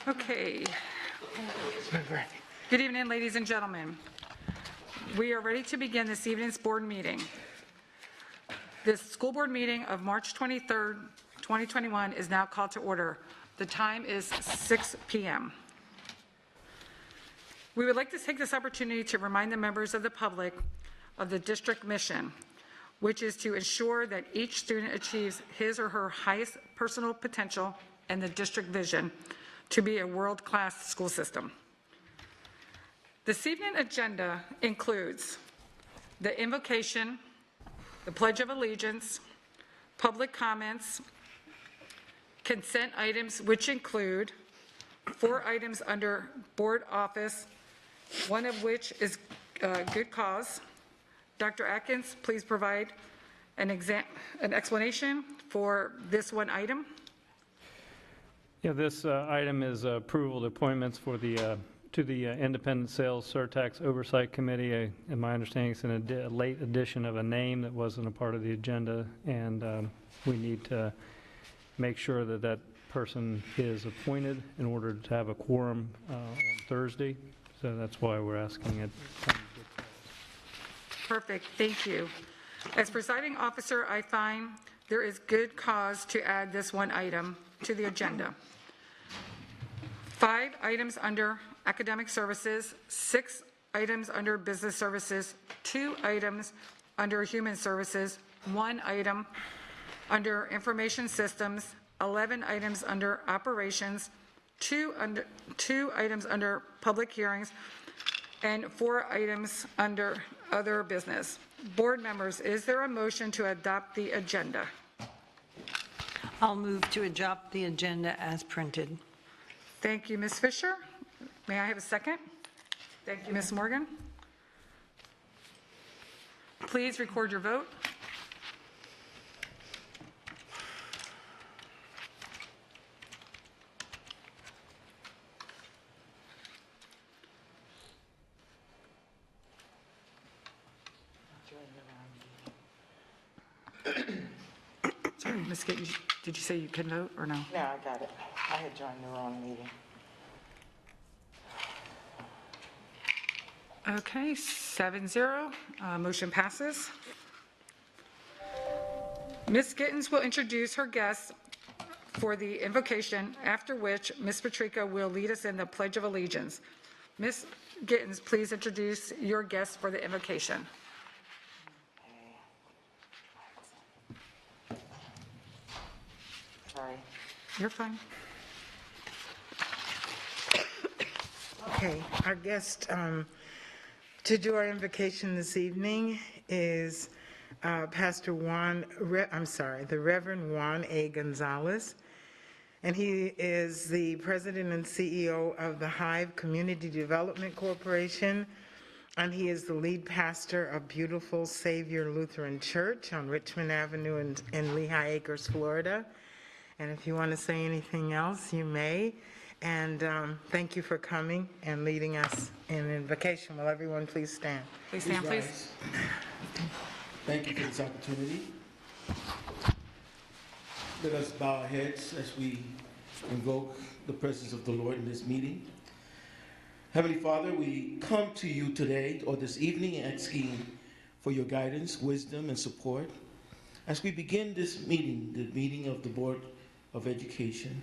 Okay. Good evening, ladies and gentlemen. We are ready to begin this evening's board meeting. This school board meeting of March 23rd, 2021 is now called to order. The time is 6 p.m. We would like to take this opportunity to remind the members of the public of the district mission, which is to ensure that each student achieves his or her highest personal potential and the district vision to be a world-class school system. This evening agenda includes the invocation, the Pledge of Allegiance, public comments, consent items, which include 4 items under board office, one of which is good cause. Dr. Atkins, please provide an explanation for this one item. Yeah, this item is approval of appointments for the to the Independent Sales Surtax Oversight Committee. In my understanding, it's a late addition of a name that wasn't a part of the agenda, and we need to make sure that that person is appointed in order to have a quorum on Thursday. So that's why we're asking it. Perfect, thank you. As presiding officer, I find there is good cause to add this one item to the agenda. 5 items under academic services, 6 items under business services, 2 items under human services, 1 item under information systems, 11 items under operations, 2 items under public hearings, and 4 items under other business. Board members, is there a motion to adopt the agenda? I'll move to adopt the agenda as printed. Thank you, Ms. Fisher. May I have a second? Thank you, Ms. Morgan. Please record your vote. Sorry, Ms. Gitt, did you say you can vote or no? No, I got it. I had joined the wrong meeting. Okay, 7-0, motion passes. Ms. Gittens will introduce her guests for the invocation, after which Ms. Patrica will lead us in the Pledge of Allegiance. Ms. Gittens, please introduce your guests for the invocation. Sorry. You're fine. Okay, our guest to do our invocation this evening is Pastor the Reverend Juan A. Gonzalez, and he is the president and CEO of the Hive Community Development Corporation, and he is the lead pastor of Beautiful Savior Lutheran Church on Richmond Avenue in Lehigh Acres, Florida. And if you want to say anything else, you may. And thank you for coming and leading us in invocation. Will everyone please stand? Please stand, please. Thank you for this opportunity. Let us bow our heads as we invoke the presence of the Lord in this meeting. Heavenly Father, we come to you today or this evening asking for your guidance, wisdom, and support. As we begin this meeting, the meeting of the Board of Education,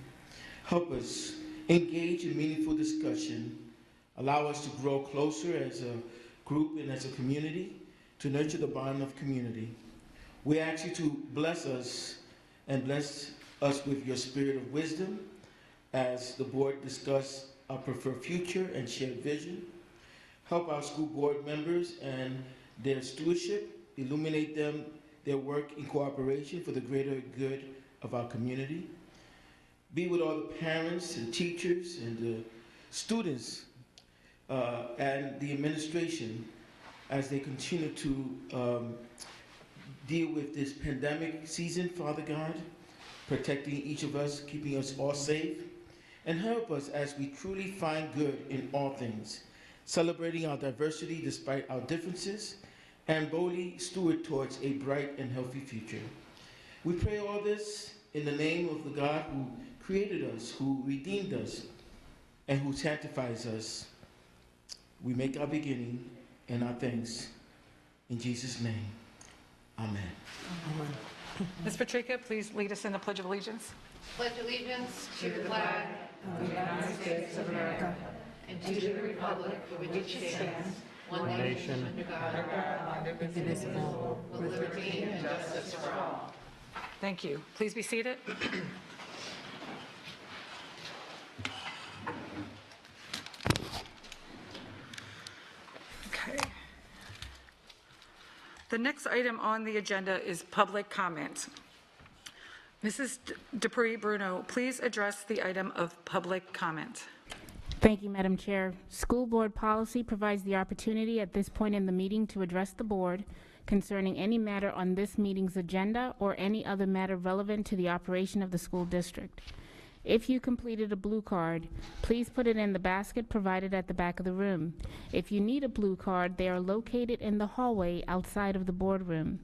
help us engage in meaningful discussion, allow us to grow closer as a group and as a community to nurture the bond of community. We ask you to bless us and bless us with your spirit of wisdom as the board discuss our preferred future and shared vision. Help our school board members and their stewardship, illuminate them, their work in cooperation for the greater good of our community. Be with all the parents and teachers and the students and the administration as they continue to deal with this pandemic season, Father God, protecting each of us, keeping us all safe, and help us as we truly find good in all things, celebrating our diversity despite our differences, and boldly steward towards a bright and healthy future. We pray all this in the name of the God who created us, who redeemed us, and who sanctifies us. We make our beginning and our thanks in Jesus' name. Amen. Ms. Patrica, please lead us in the Pledge of Allegiance. Pledge allegiance to the flag of the United States of America and to the republic for which it stands, one nation, under God, indivisible, with liberty and justice for all. Thank you. Please be seated. Okay. The next item on the agenda is public comment. Mrs. Dupree Bruno, please address the item of public comment. Thank you, Madam Chair. School board policy provides the opportunity at this point in the meeting to address the board concerning any matter on this meeting's agenda or any other matter relevant to the operation of the school district. If you completed a blue card, please put it in the basket provided at the back of the room. If you need a blue card, they are located in the hallway outside of the boardroom.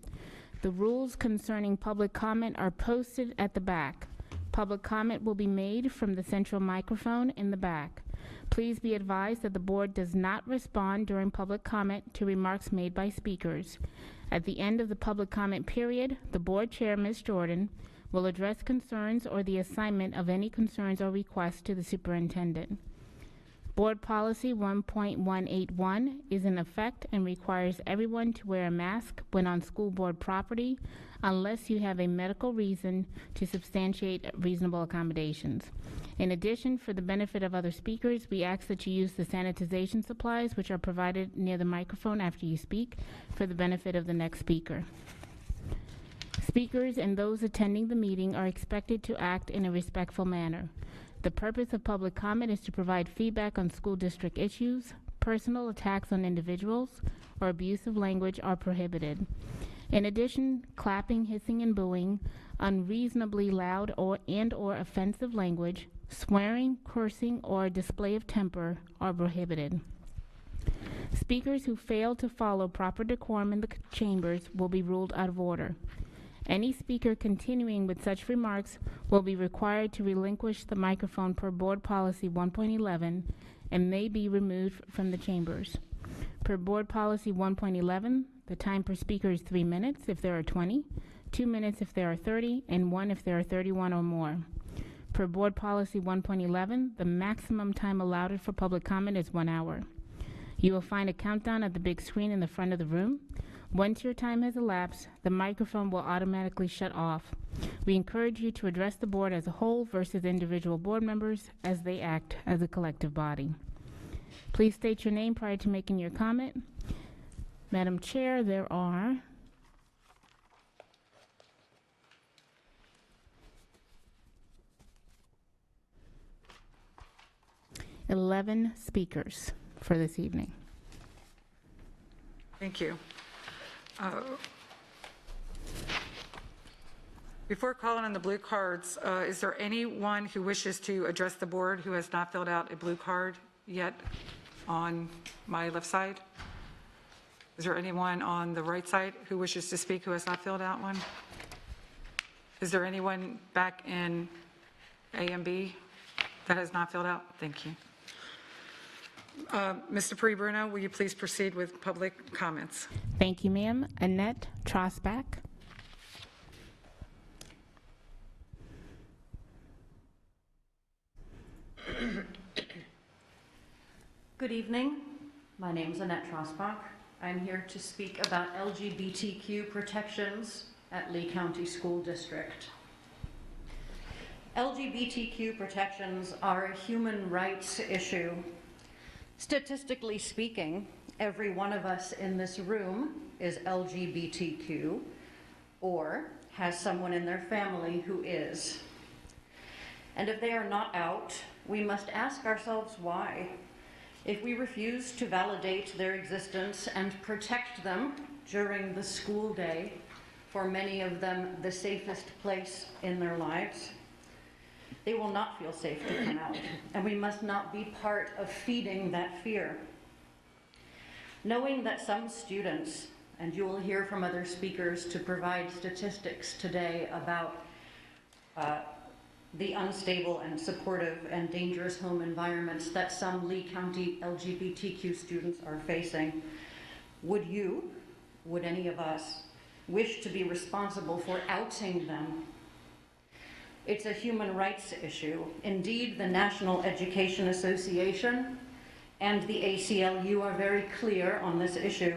The rules concerning public comment are posted at the back. Public comment will be made from the central microphone in the back. Please be advised that the board does not respond during public comment to remarks made by speakers. At the end of the public comment period, the board chair, Ms. Jordan, will address concerns or the assignment of any concerns or requests to the superintendent. Board Policy 1.181 is in effect and requires everyone to wear a mask when on school board property unless you have a medical reason to substantiate reasonable accommodations. In addition, for the benefit of other speakers, we ask that you use the sanitization supplies which are provided near the microphone after you speak for the benefit of the next speaker. Speakers and those attending the meeting are expected to act in a respectful manner. The purpose of public comment is to provide feedback on school district issues. Personal attacks on individuals or abusive language are prohibited. In addition, clapping, hissing, and booing, unreasonably loud or offensive language, swearing, cursing, or display of temper are prohibited. Speakers who fail to follow proper decorum in the chambers will be ruled out of order. Any speaker continuing with such remarks will be required to relinquish the microphone per Board Policy 1.11 and may be removed from the chambers. Per Board Policy 1.11, the time per speaker is 3 minutes if there are 20, 2 minutes if there are 30, and 1 if there are 31 or more. Per Board Policy 1.11, the maximum time allowed for public comment is 1 hour. You will find a countdown at the big screen in the front of the room. Once your time has elapsed, the microphone will automatically shut off. We encourage you to address the board as a whole versus individual board members as they act as a collective body. Please state your name prior to making your comment. Madam Chair, there are 11 speakers for this evening. Thank you. Before calling on the blue cards, is there anyone who wishes to address the board who has not filled out a blue card yet on my left side? Is there anyone on the right side who wishes to speak who has not filled out one? Is there anyone back in A and B that has not filled out? Thank you. Mr. Dupree Bruno, will you please proceed with public comments? Thank you, ma'am. Annette Trosbach. Good evening. My name is Annette Trosbach. I'm here to speak about LGBTQ protections at Lee County School District. LGBTQ protections are a human rights issue. Statistically speaking, every one of us in this room is LGBTQ or has someone in their family who is. And if they are not out, we must ask ourselves why. If we refuse to validate their existence and protect them during the school day, for many of them the safest place in their lives, they will not feel safe to come out, and we must not be part of feeding that fear. Knowing that some students, and you will hear from other speakers to provide statistics today about the unstable and supportive and dangerous home environments that some Lee County LGBTQ students are facing. Would you, would any of us, wish to be responsible for outing them? It's a human rights issue. Indeed, the National Education Association and the ACLU are very clear on this issue.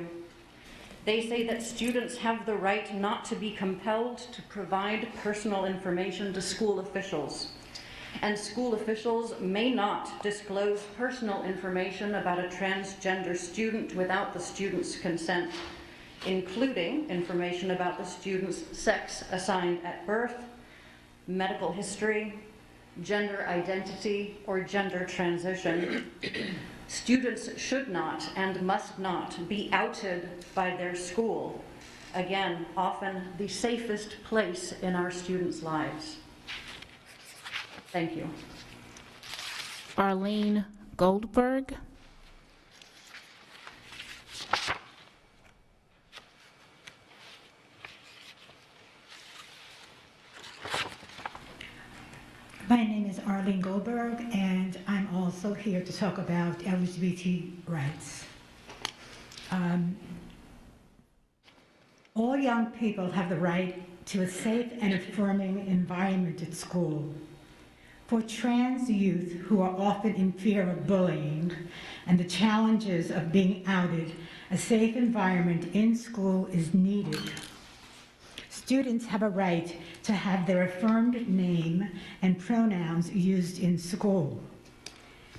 They say that students have the right not to be compelled to provide personal information to school officials, and school officials may not disclose personal information about a transgender student without the student's consent, including information about the student's sex assigned at birth, medical history, gender identity, or gender transition. Students should not and must not be outed by their school. Again, often the safest place in our students' lives. Thank you. Arlene Goldberg. My name is Arlene Goldberg, and I'm also here to talk about LGBT rights. All young people have the right to a safe and affirming environment at school. For trans youth who are often in fear of bullying and the challenges of being outed, a safe environment in school is needed. Students have a right to have their affirmed name and pronouns used in school.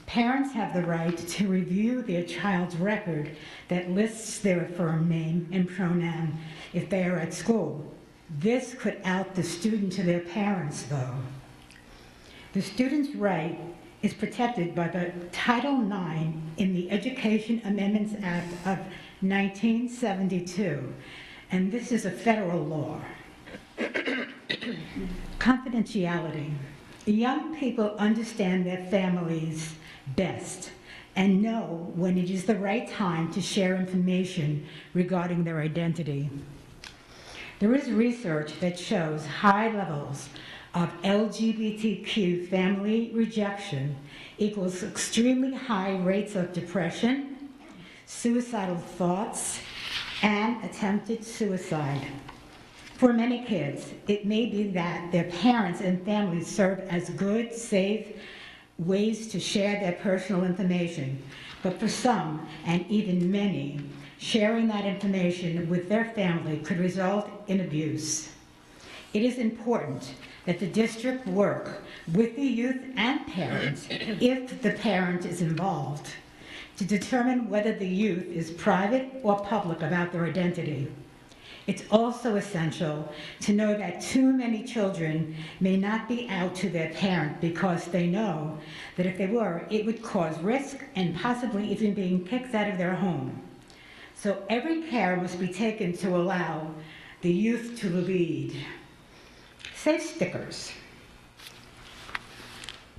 Parents have the right to review their child's record that lists their affirmed name and pronoun if they are at school. This could out the student to their parents, though. The student's right is protected by the Title IX in the Education Amendments Act of 1972, and this is a federal law. Confidentiality. Young people understand their families best and know when it is the right time to share information regarding their identity. There is research that shows high levels of LGBTQ family rejection equals extremely high rates of depression, suicidal thoughts, and attempted suicide. For many kids, it may be that their parents and families serve as good, safe ways to share their personal information. But for some, and even many, sharing that information with their family could result in abuse. It is important that the district work with the youth and parents, if the parent is involved, to determine whether the youth is private or public about their identity. It's also essential to know that too many children may not be out to their parent because they know that if they were, it would cause risk and possibly even being kicked out of their home. So every care must be taken to allow the youth to lead. Safe stickers.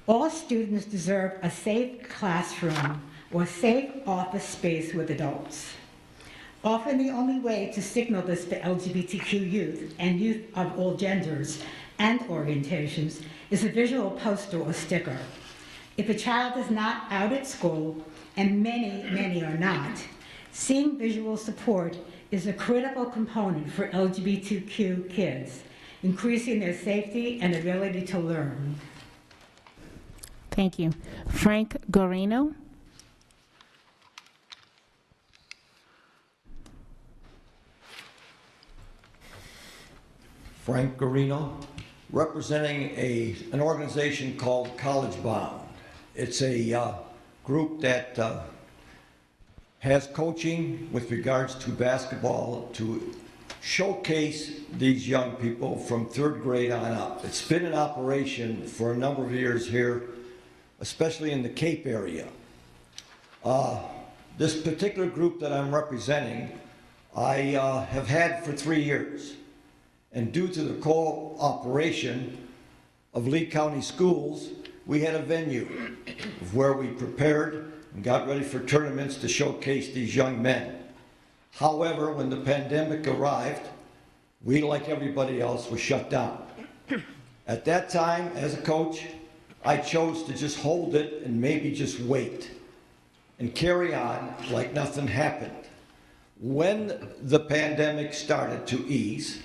All students deserve a safe classroom or safe office space with adults. Often the only way to signal this to LGBTQ youth and youth of all genders and orientations is a visual poster or sticker. If a child is not out at school, and many are not, seeing visual support is a critical component for LGBTQ kids, increasing their safety and ability to learn. Thank you. Frank Gorino. Frank Garino, representing an organization called College Bound. It's a group that has coaching with regards to basketball to showcase these young people from 3rd grade on up. It's been in operation for a number of years here, especially in the Cape area. This particular group that I'm representing, I have had for 3 years. And due to the cooperation of Lee County Schools, we had a venue where we prepared and got ready for tournaments to showcase these young men. However, when the pandemic arrived, we, like everybody else, were shut down. At that time, as a coach, I chose to just hold it and maybe just wait and carry on like nothing happened. When the pandemic started to ease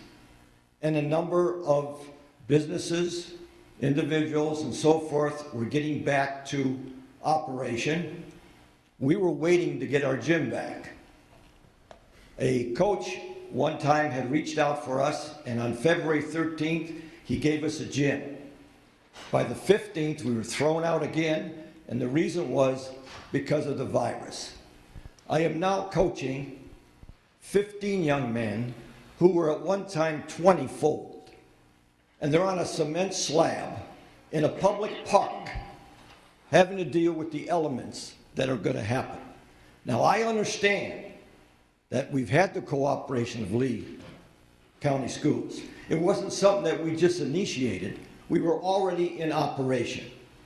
and a number of businesses, individuals, and so forth were getting back to operation, we were waiting to get our gym back. A coach one time had reached out for us, and on February 13th, he gave us a gym. By the 15th, we were thrown out again, and the reason was because of the virus. I am now coaching 15 young men who were at one time 20-fold, and they're on a cement slab in a public park having to deal with the elements that are going to happen. Now, I understand that we've had the cooperation of Lee County Schools. It wasn't something that we just initiated. We were already in operation.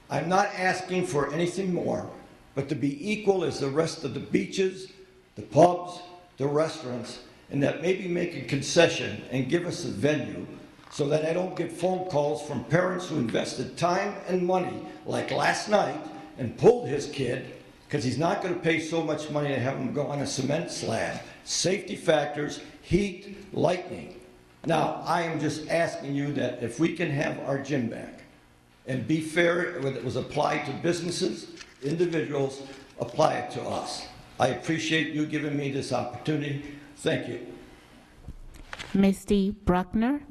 I'm not asking for anything more, but to be equal as the rest of the beaches, the pubs, the restaurants, and that maybe make a concession and give us a venue so that I don't get phone calls from parents who invested time and money, like last night, and pulled his kid because he's not going to pay so much money to have him go on a cement slab. Safety factors, heat, lightning. Now, I am just asking you that if we can have our gym back and be fair when it was applied to businesses, individuals, apply it to us. I appreciate you giving me this opportunity. Thank you. Misty Bruckner.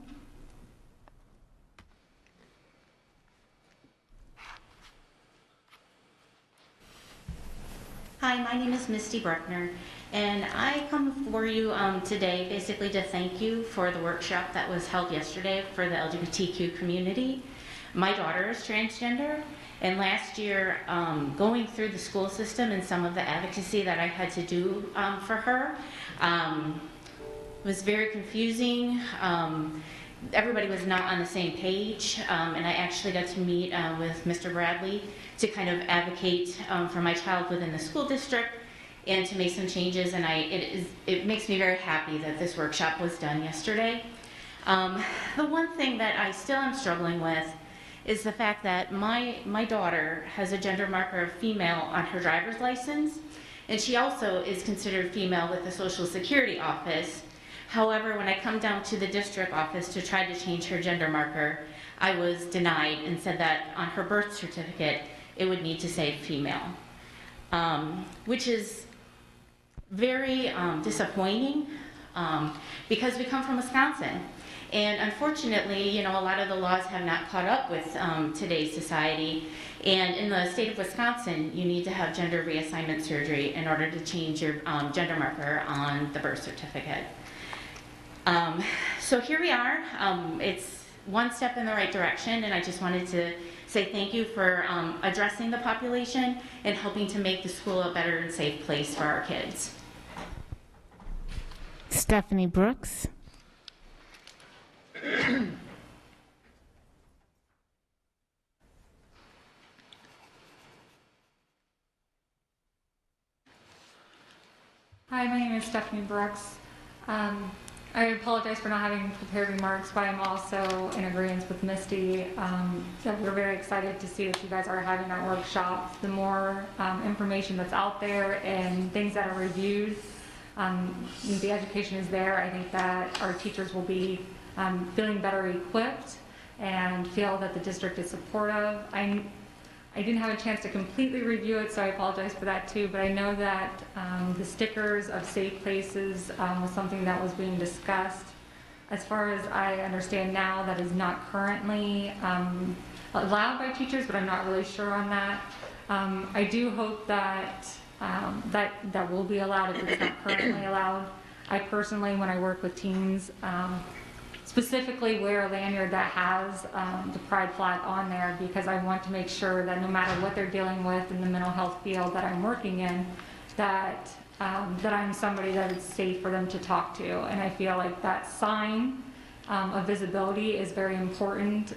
Hi, my name is Misty Bruckner, and I come before you today basically to thank you for the workshop that was held yesterday for the LGBTQ community. My daughter is transgender, and last year, going through the school system and some of the advocacy that I had to do for her was very confusing. Everybody was not on the same page, and I actually got to meet with Mr. Bradley to kind of advocate for my child within the school district and to make some changes, and it makes me very happy that this workshop was done yesterday. The one thing that I still am struggling with is the fact that my daughter has a gender marker of female on her driver's license, and she also is considered female with the Social Security office. However, when I come down to the district office to try to change her gender marker, I was denied and said that on her birth certificate, it would need to say female, which is very disappointing because we come from Wisconsin. And unfortunately, a lot of the laws have not caught up with today's society. And in the state of Wisconsin, you need to have gender reassignment surgery in order to change your gender marker on the birth certificate. So here we are. It's one step in the right direction, and I just wanted to say thank you for addressing the population and helping to make the school a better and safe place for our kids. Stephanie Brooks. Hi, my name is Stephanie Brooks. I apologize for not having prepared remarks, but I'm also in agreement with Misty that we're very excited to see that you guys are having that workshop. The more information that's out there and things that are reviewed, the education is there. I think that our teachers will be feeling better equipped and feel that the district is supportive. I didn't have a chance to completely review it, so I apologize for that too, but I know that the stickers of safe places was something that was being discussed. As far as I understand now, that is not currently allowed by teachers, but I'm not really sure on that. I do hope that that will be allowed if it's not currently allowed. I personally, when I work with teens, specifically wear a lanyard that has the pride flag on there because I want to make sure that no matter what they're dealing with in the mental health field that I'm working in, that I'm somebody that is safe for them to talk to. And I feel like that sign of visibility is very important,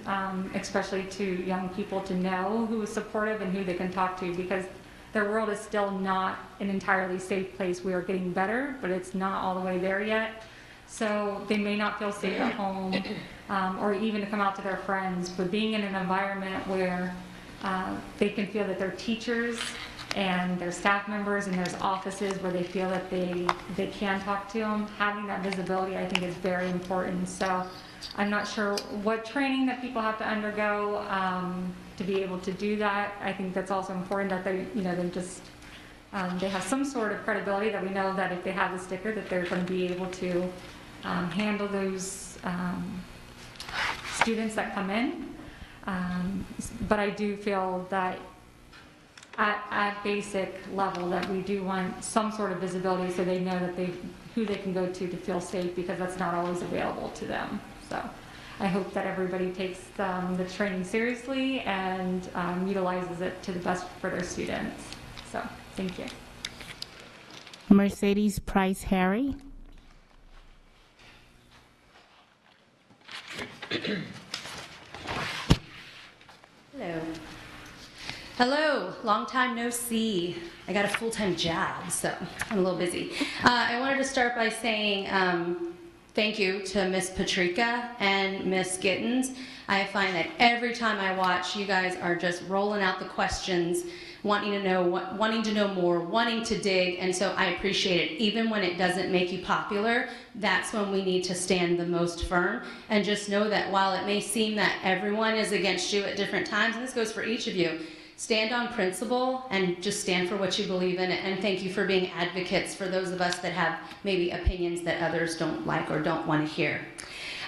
especially to young people to know who is supportive and who they can talk to, because their world is still not an entirely safe place. We are getting better, but it's not all the way there yet. So they may not feel safe at home, or even to come out to their friends, but being in an environment where they can feel that their teachers and their staff members and there's offices where they feel that they can talk to them, having that visibility I think is very important. So I'm not sure what training that people have to undergo to be able to do that. I think that's also important that they, you know, they have some sort of credibility, that we know that if they have the sticker that they're going to be able to handle those students that come in. But I do feel that at basic level that we do want some sort of visibility so they know that who they can go to feel safe, because that's not always available to them. So I hope that everybody takes the training seriously and utilizes it to the best for their students. So thank you. Mercedes Price Harry. Hello. Hello, long time no see. I got a full-time job, so I'm a little busy. I wanted to start by saying thank you to Miss Patrika and Miss Gittens. I find that every time I watch, you guys are just rolling out the questions, wanting to know more, wanting to dig, and so I appreciate it. Even when it doesn't make you popular, that's when we need to stand the most firm, and just know that while it may seem that everyone is against you at different times, and this goes for each of you, stand on principle and just stand for what you believe in, and thank you for being advocates for those of us that have maybe opinions that others don't like or don't want to hear.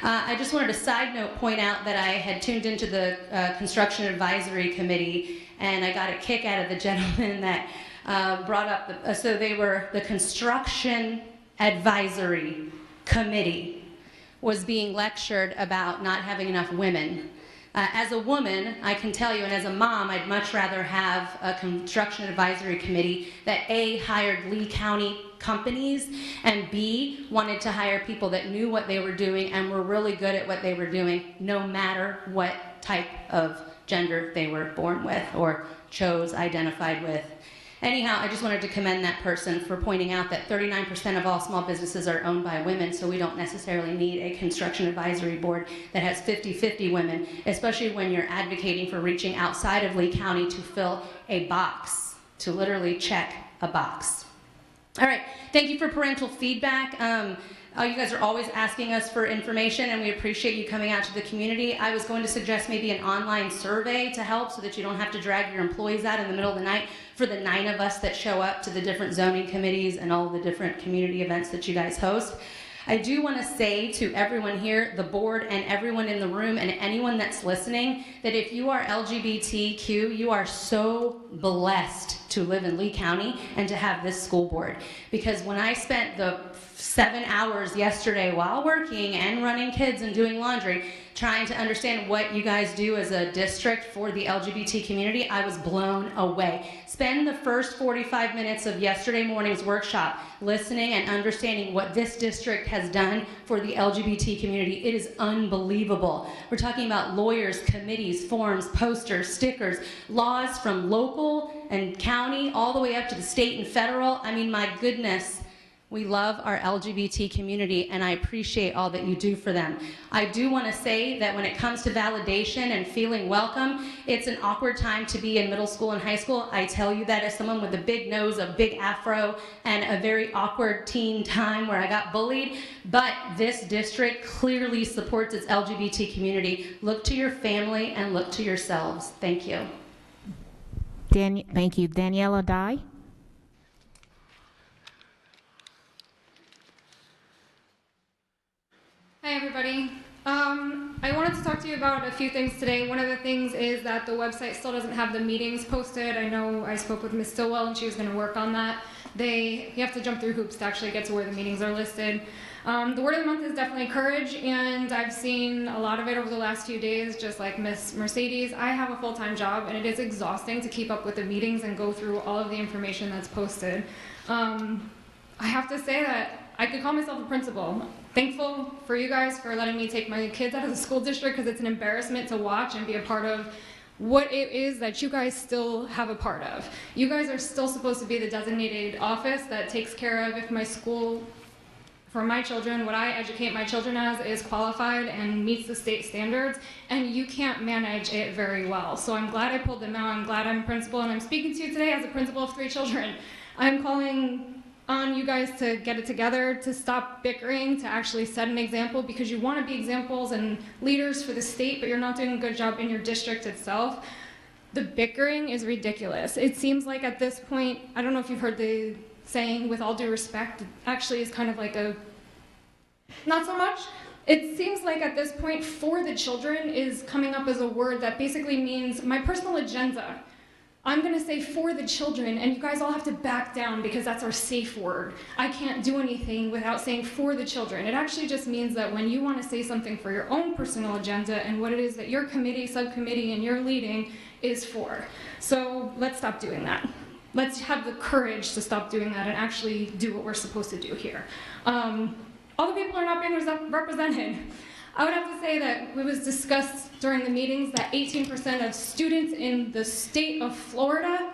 I just wanted to side note point out that I had tuned into the Construction Advisory Committee, and I got a kick out of the gentleman that brought up, so they were the Construction Advisory Committee was being lectured about not having enough women. As a woman, I can tell you, and as a mom, I'd much rather have a construction advisory committee that A, hired Lee County companies, and B, wanted to hire people that knew what they were doing and were really good at what they were doing, no matter what type of gender they were born with or identified with. Anyhow, I just wanted to commend that person for pointing out that 39% of all small businesses are owned by women, so we don't necessarily need a construction advisory board that has 50-50 women, especially when you're advocating for reaching outside of Lee County to fill a box, to literally check a box. All right, thank you for parental feedback. You guys are always asking us for information, and we appreciate you coming out to the community. I was going to suggest maybe an online survey to help so that you don't have to drag your employees out in the middle of the night for the 9 of us that show up to the different zoning committees and all the different community events that you guys host. I do want to say to everyone here, the board and everyone in the room and anyone that's listening, that if you are LGBTQ, you are so blessed to live in Lee County and to have this school board. Because when I spent the 7 hours yesterday while working and running kids and doing laundry, trying to understand what you guys do as a district for the LGBT community, I was blown away. Spend the first 45 minutes of yesterday morning's workshop listening and understanding what this district has done for the LGBT community. It is unbelievable. We're talking about lawyers, committees, forms, posters, stickers, laws from local and county all the way up to the state and federal. I mean, my goodness. We love our LGBT community, and I appreciate all that you do for them. I do want to say that when it comes to validation and feeling welcome, it's an awkward time to be in middle school and high school. I tell you that as someone with a big nose, a big afro, and a very awkward teen time where I got bullied. But this district clearly supports its LGBT community. Look to your family and look to yourselves. Thank you. Thank you. Daniela Dye. Hi, everybody. I wanted to talk to you about a few things today. One of the things is that the website still doesn't have the meetings posted. I know I spoke with Ms. Stillwell, and she was going to work on that. You have to jump through hoops to actually get to where the meetings are listed. The word of the month is definitely courage, and I've seen a lot of it over the last few days, just like Miss Mercedes. I have a full-time job, and it is exhausting to keep up with the meetings and go through all of the information that's posted. I have to say that I could call myself a principal. Thankful for you guys for letting me take my kids out of the school district, because it's an embarrassment to watch and be a part of what it is that you guys still have a part of. You guys are still supposed to be the designated office that takes care of if my school for my children, what I educate my children as is qualified and meets the state standards, and you can't manage it very well. So I'm glad I pulled them out. I'm glad I'm a principal, and I'm speaking to you today as a principal of 3 children. I'm calling on you guys to get it together, to stop bickering, to actually set an example, because you want to be examples and leaders for the state, but you're not doing a good job in your district itself. The bickering is ridiculous. It seems like at this point, I don't know if you've heard the saying, with all due respect, actually is kind of like a, not so much. It seems like at this point, for the children is coming up as a word that basically means my personal agenda. I'm gonna say for the children, and you guys all have to back down because that's our safe word. I can't do anything without saying for the children. It actually just means that when you wanna say something for your own personal agenda and what it is that your committee, subcommittee, and you're leading is for. So let's stop doing that. Let's have the courage to stop doing that and actually do what we're supposed to do here. All the people are not being represented. I would have to say that it was discussed during the meetings that 18% of students in the state of Florida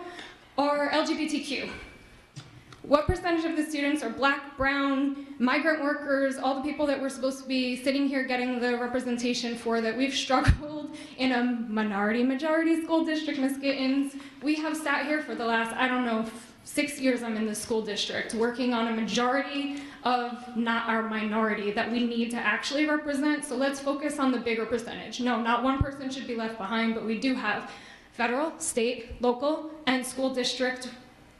are LGBTQ. What percentage of the students are Black, brown, migrant workers, all the people that we're supposed to be sitting here getting the representation for, that we've struggled in a minority-majority school district, Miss Gittins? We have sat here for the last, I don't know, 6 years I'm in the school district, working on a majority of not our minority that we need to actually represent. So let's focus on the bigger percentage. No, not one person should be left behind, but we do have federal, state, local, and school district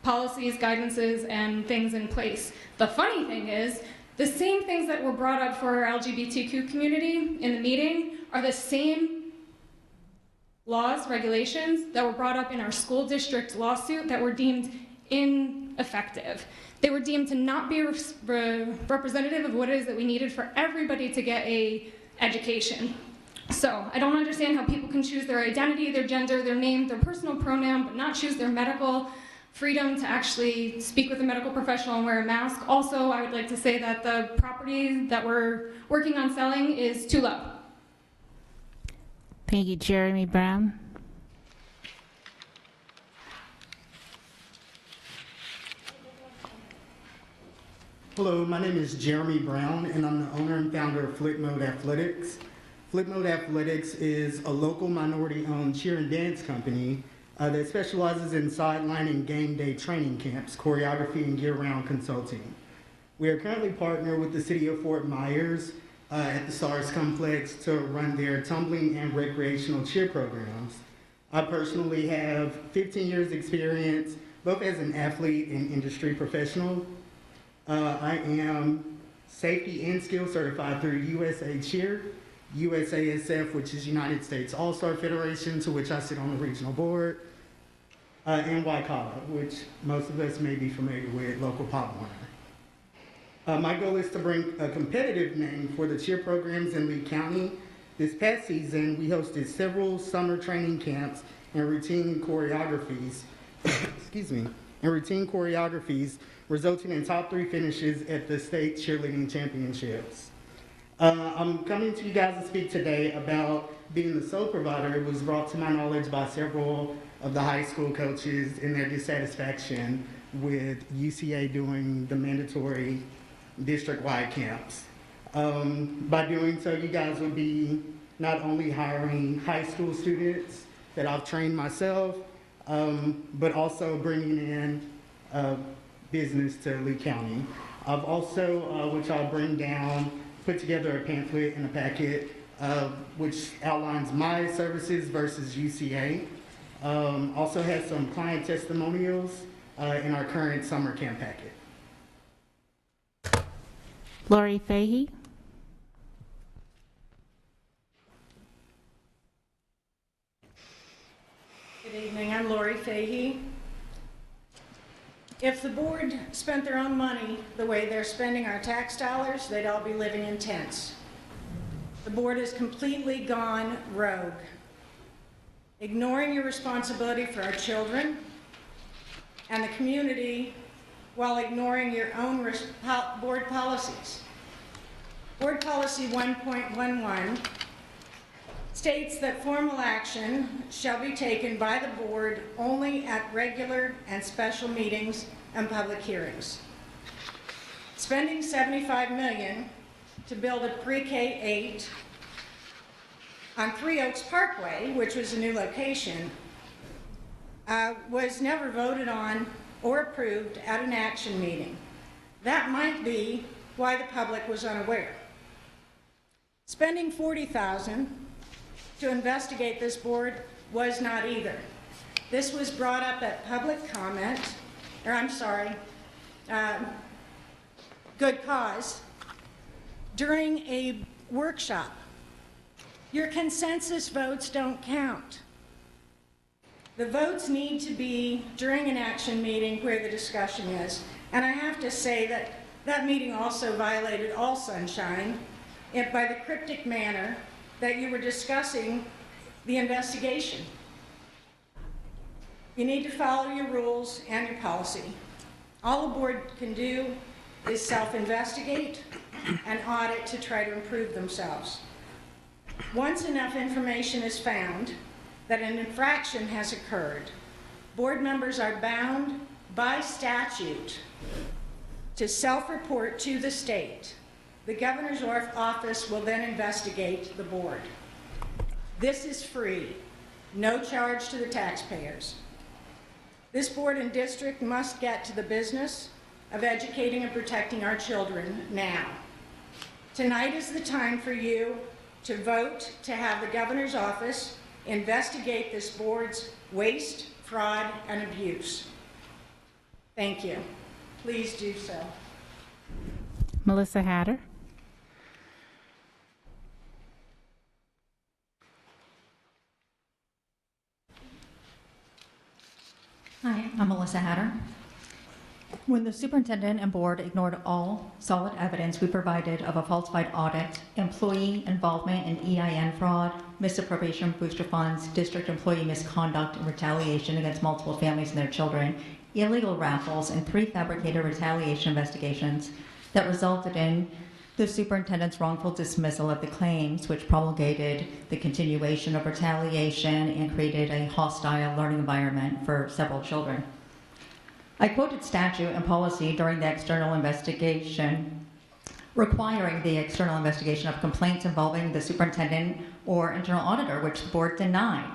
policies, guidances, and things in place. The funny thing is, the same things that were brought up for our LGBTQ community in the meeting are the same laws, regulations that were brought up in our school district lawsuit that were deemed ineffective. They were deemed to not be representative of what it is that we needed for everybody to get a education. So I don't understand how people can choose their identity, their gender, their name, their personal pronoun, but not choose their medical freedom to actually speak with a medical professional and wear a mask. Also, I would like to say that the property that we're working on selling is too low. Thank you, Jeremy Brown. Hello, my name is Jeremy Brown, and I'm the owner and founder of Flip Mode Athletics. Flip Mode Athletics is a local minority-owned cheer and dance company that specializes in sideline and game day training camps, choreography, and year-round consulting. We are currently partnered with the city of Fort Myers at the SARS complex to run their tumbling and recreational cheer programs. I personally have 15 years experience, both as an athlete and industry professional. I am safety and skill certified through USA Cheer, USASF, which is United States All-Star Federation, to which I sit on the regional board, and Waikala, which most of us may be familiar with, local Pop Warner. My goal is to bring a competitive name for the cheer programs in Lee County. This past season, we hosted several summer training camps and routine choreographies, resulting in top 3 finishes at the state cheerleading championships. I'm coming to you guys to speak today about being the sole provider. It was brought to my knowledge by several of the high school coaches in their dissatisfaction with UCA doing the mandatory district-wide camps. By doing so, you guys will be not only hiring high school students that I've trained myself, but also bringing in business to Lee County. I've also, which I'll bring down, put together a pamphlet and a packet which outlines my services versus UCA. Also has some client testimonials in our current summer camp packet. Lori Fahey. Good evening, I'm Lori Fahey. If the board spent their own money the way they're spending our tax dollars, they'd all be living in tents. The board has completely gone rogue, ignoring your responsibility for our children and the community while ignoring your own board policies. Board Policy 1.11 states that formal action shall be taken by the board only at regular and special meetings and public hearings. Spending $75 million to build a pre-K-8 on Three Oaks Parkway, which was a new location, was never voted on or approved at an action meeting. That might be why the public was unaware. Spending $40,000 to investigate this board was not either. This was brought up at public comment, or I'm sorry, good cause, during a workshop. Your consensus votes don't count. The votes need to be during an action meeting where the discussion is. And I have to say that that meeting also violated all sunshine by the cryptic manner that you were discussing the investigation. You need to follow your rules and your policy. All a board can do is self-investigate and audit to try to improve themselves. Once enough information is found that an infraction has occurred, board members are bound by statute to self-report to the state. The governor's office will then investigate the board. This is free, no charge to the taxpayers. This board and district must get to the business of educating and protecting our children now. Tonight is the time for you to vote to have the governor's office investigate this board's waste, fraud, and abuse. Thank you. Please do so. Melissa Hatter. Hi, I'm Melissa Hatter. When the superintendent and board ignored all solid evidence we provided of a falsified audit, employee involvement in EIN fraud, misappropriation of booster funds, district employee misconduct and retaliation against multiple families and their children, illegal raffles, and prefabricated retaliation investigations that resulted in the superintendent's wrongful dismissal of the claims, which promulgated the continuation of retaliation and created a hostile learning environment for several children. I quoted statute and policy during the external investigation, requiring the external investigation of complaints involving the superintendent or internal auditor, which the board denied,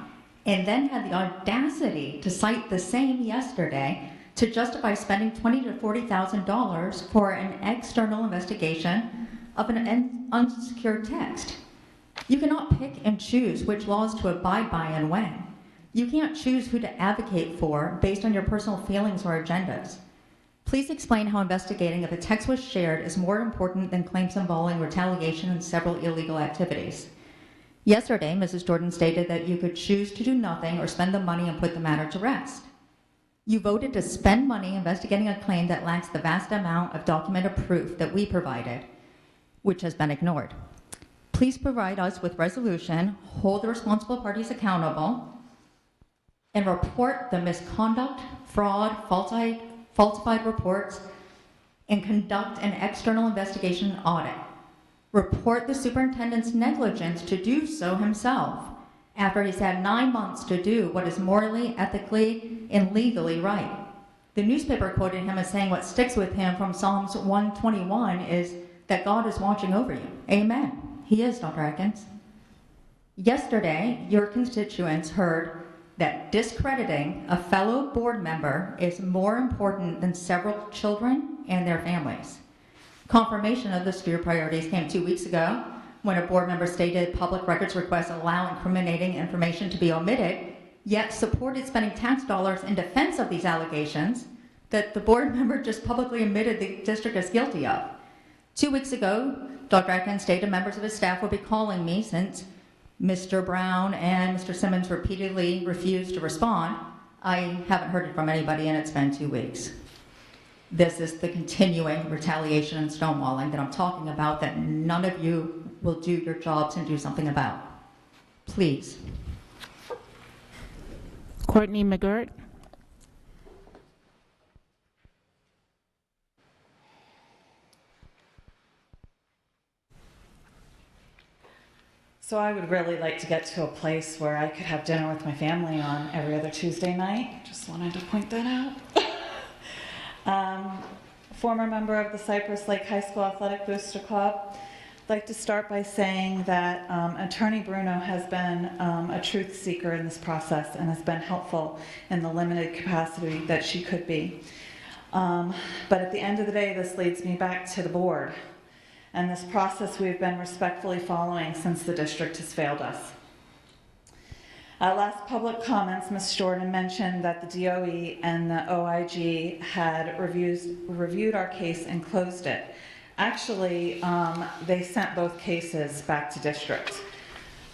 and then had the audacity to cite the same yesterday to justify spending $20,000 to $40,000 for an external investigation of an unsecured text. You cannot pick and choose which laws to abide by and when. You can't choose who to advocate for based on your personal feelings or agendas. Please explain how investigating if a text was shared is more important than claims involving retaliation and several illegal activities. Yesterday, Mrs. Jordan stated that you could choose to do nothing or spend the money and put the matter to rest. You voted to spend money investigating a claim that lacks the vast amount of documented proof that we provided, which has been ignored. Please provide us with resolution, hold the responsible parties accountable, and report the misconduct, fraud, falsified reports, and conduct an external investigation and audit. Report the superintendent's negligence to do so himself after he's had 9 months to do what is morally, ethically, and legally right. The newspaper quoted him as saying what sticks with him from Psalms 121 is that God is watching over you. Amen. He is, Dr. Atkins. Yesterday, your constituents heard that discrediting a fellow board member is more important than several children and their families. Confirmation of the STEER priorities came 2 weeks ago when a board member stated public records requests allow incriminating information to be omitted, yet supported spending tax dollars in defense of these allegations that the board member just publicly admitted the district is guilty of. 2 weeks ago, Dr. Atkins stated members of his staff would be calling me since Mr. Brown and Mr. Simmons repeatedly refused to respond. I haven't heard it from anybody and it's been 2 weeks. This is the continuing retaliation and stonewalling that I'm talking about that none of you will do your jobs and do something about. Please. Courtney McGirt. So I would really like to get to a place where I could have dinner with my family on every other Tuesday night. Just wanted to point that out. a former member of the Cypress Lake High School Athletic Booster Club. I'd like to start by saying that Attorney Bruno has been a truth seeker in this process and has been helpful in the limited capacity that she could be. But at the end of the day, this leads me back to the board and this process we've been respectfully following since the district has failed us. At last public comments, Ms. Jordan mentioned that the DOE and the OIG had reviewed our case and closed it. Actually, they sent both cases back to district.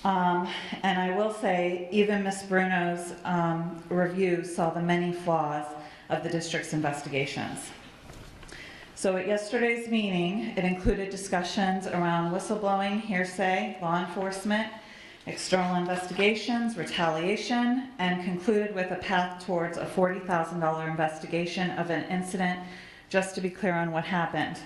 And I will say, even Ms. Bruno's review saw the many flaws of the district's investigations. So at yesterday's meeting, it included discussions around whistleblowing, hearsay, law enforcement, external investigations, retaliation, and concluded with a path towards a $40,000 investigation of an incident, just to be clear on what happened.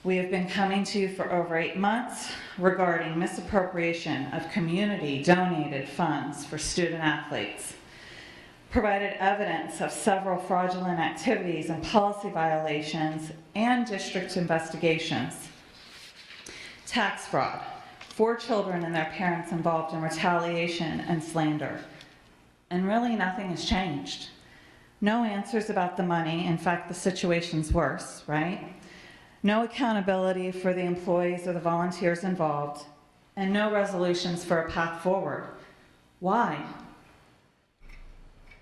We have been coming to you for over 8 months regarding misappropriation of community donated funds for student athletes, provided evidence of several fraudulent activities and policy violations and district investigations, tax fraud, 4 children and their parents involved in retaliation and slander. And really nothing has changed. No answers about the money. In fact, the situation's worse, right? No accountability for the employees or the volunteers involved, and no resolutions for a path forward. Why?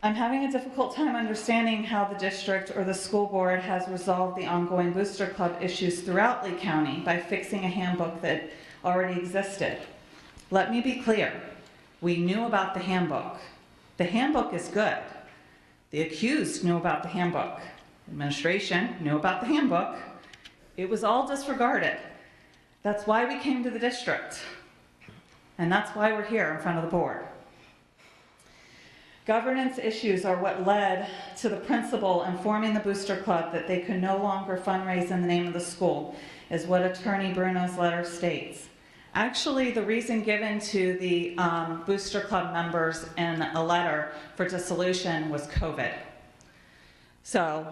I'm having a difficult time understanding how the district or the school board has resolved the ongoing Booster Club issues throughout Lee County by fixing a handbook that already existed. Let me be clear. We knew about the handbook. The handbook is good. The accused knew about the handbook. Administration knew about the handbook. It was all disregarded. That's why we came to the district. And that's why we're here in front of the board. Governance issues are what led to the principal informing the Booster Club that they could no longer fundraise in the name of the school, is what Attorney Bruno's letter states. Actually, the reason given to the Booster Club members in a letter for dissolution was COVID. So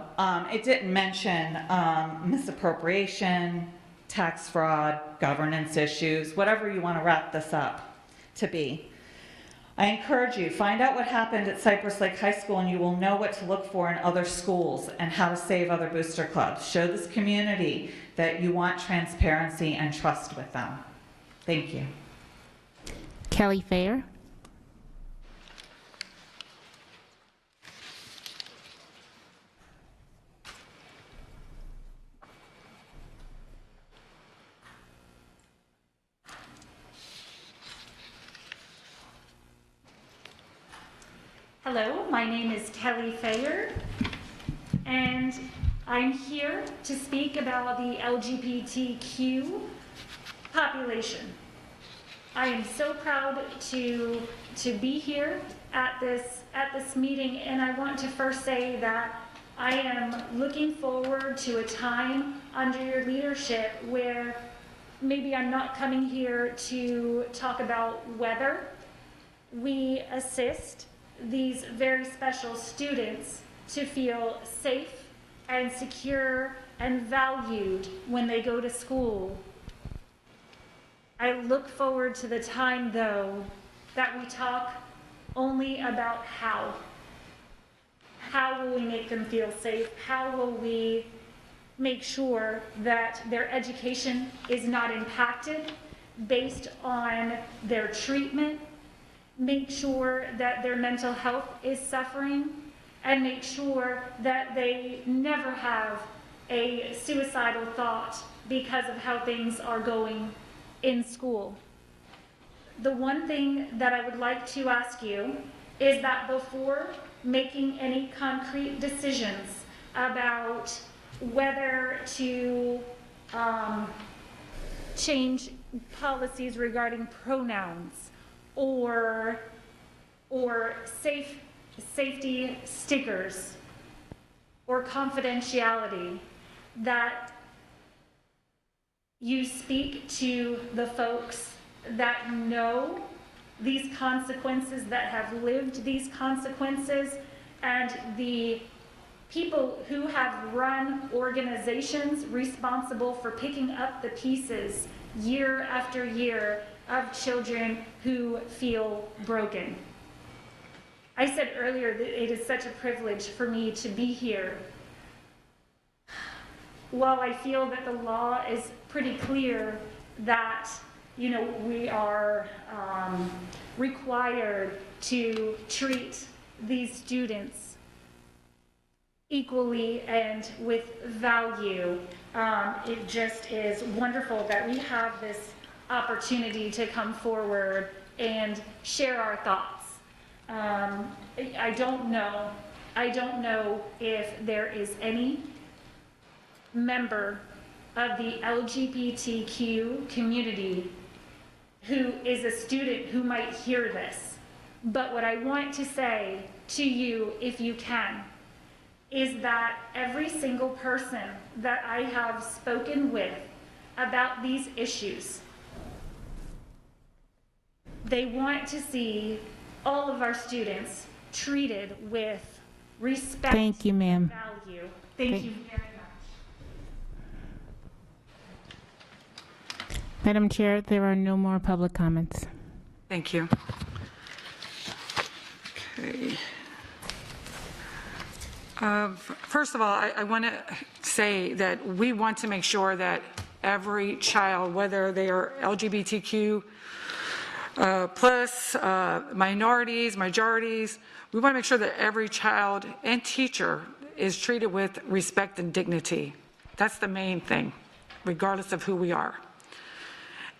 it didn't mention misappropriation, tax fraud, governance issues, whatever you want to wrap this up to be. I encourage you, find out what happened at Cypress Lake High School and you will know what to look for in other schools and how to save other booster clubs. Show this community that you want transparency and trust with them. Thank you. Kelly Fair. Hello, my name is Kelly Fayer, and I'm here to speak about the LGBTQ population. I am so proud to be here at this meeting, and I want to first say that I am looking forward to a time under your leadership where maybe I'm not coming here to talk about whether we assist these very special students to feel safe and secure and valued when they go to school. I look forward to the time, though, that we talk only about how. How will we make them feel safe? How will we make sure that their education is not impacted based on their treatment? Make sure that their mental health is suffering, and make sure that they never have a suicidal thought because of how things are going in school. The one thing that I would like to ask you is that before making any concrete decisions about whether to change policies regarding pronouns or safety stickers or confidentiality, that you speak to the folks that know these consequences, that have lived these consequences, and the people who have run organizations responsible for picking up the pieces year after year of children who feel broken. I said earlier that it is such a privilege for me to be here. While I feel that the law is pretty clear that, you know, we are required to treat these students equally and with value, it just is wonderful that we have this opportunity to come forward and share our thoughts. I don't know if there is any member of the LGBTQ community who is a student who might hear this. But what I want to say to you, if you can, is that every single person that I have spoken with about these issues, they want to see all of our students treated with respect. Thank you, ma'am. And value. Thank you very much. Madam Chair, there are no more public comments. Thank you. Okay. First of all, I want to say that we want to make sure that every child, whether they are LGBTQ plus, minorities, majorities, we want to make sure that every child and teacher is treated with respect and dignity. That's the main thing, regardless of who we are.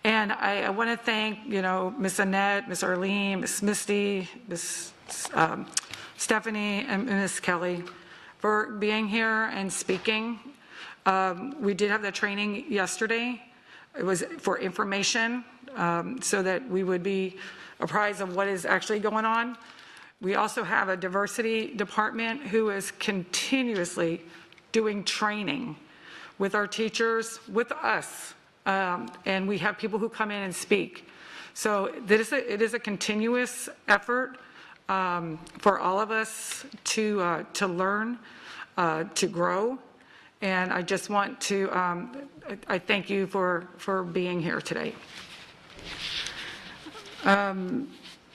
And I want to thank, you know, Miss Annette, Miss Arlene, Miss Misty, Miss Stephanie, and Miss Kelly for being here and speaking. We did have the training yesterday. It was for information, so that we would be apprised of what is actually going on. We also have a diversity department who is continuously doing training with our teachers, with us, and we have people who come in and speak. So it is a continuous effort for all of us to learn, to grow, and I just want to I thank you for being here today.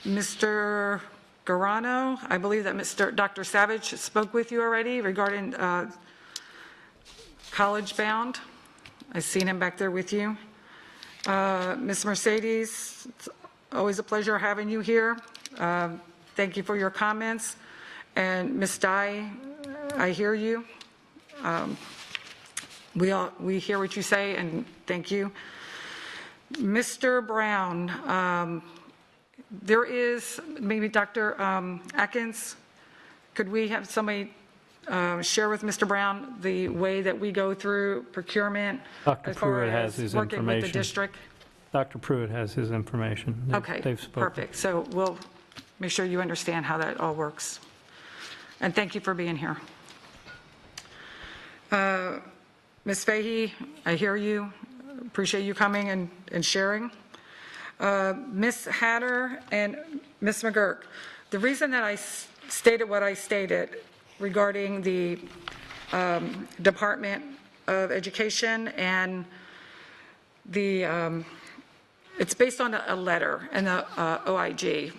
Mr. Garano, I believe that Dr. Savage spoke with you already regarding College Bound. I've seen him back there with you. Ms. Mercedes, it's always a pleasure having you here. Thank you for your comments. And Ms. Dye, I hear you. We hear what you say, and thank you. Mr. Brown, there is, maybe Dr. Atkins, could we have somebody share with Mr. Brown the way that we go through procurement? Dr. as far Pruitt has as his working with the information. district? Dr. Pruitt has his information. Okay, They've spoken. perfect. So we'll make sure you understand how that all works. And thank you for being here. Ms. Fahey, I hear you. Appreciate you coming and sharing. Ms. Hatter and Ms. McGurk, the reason that I stated what I stated regarding the Department of Education and the, it's based on a letter and the OIG.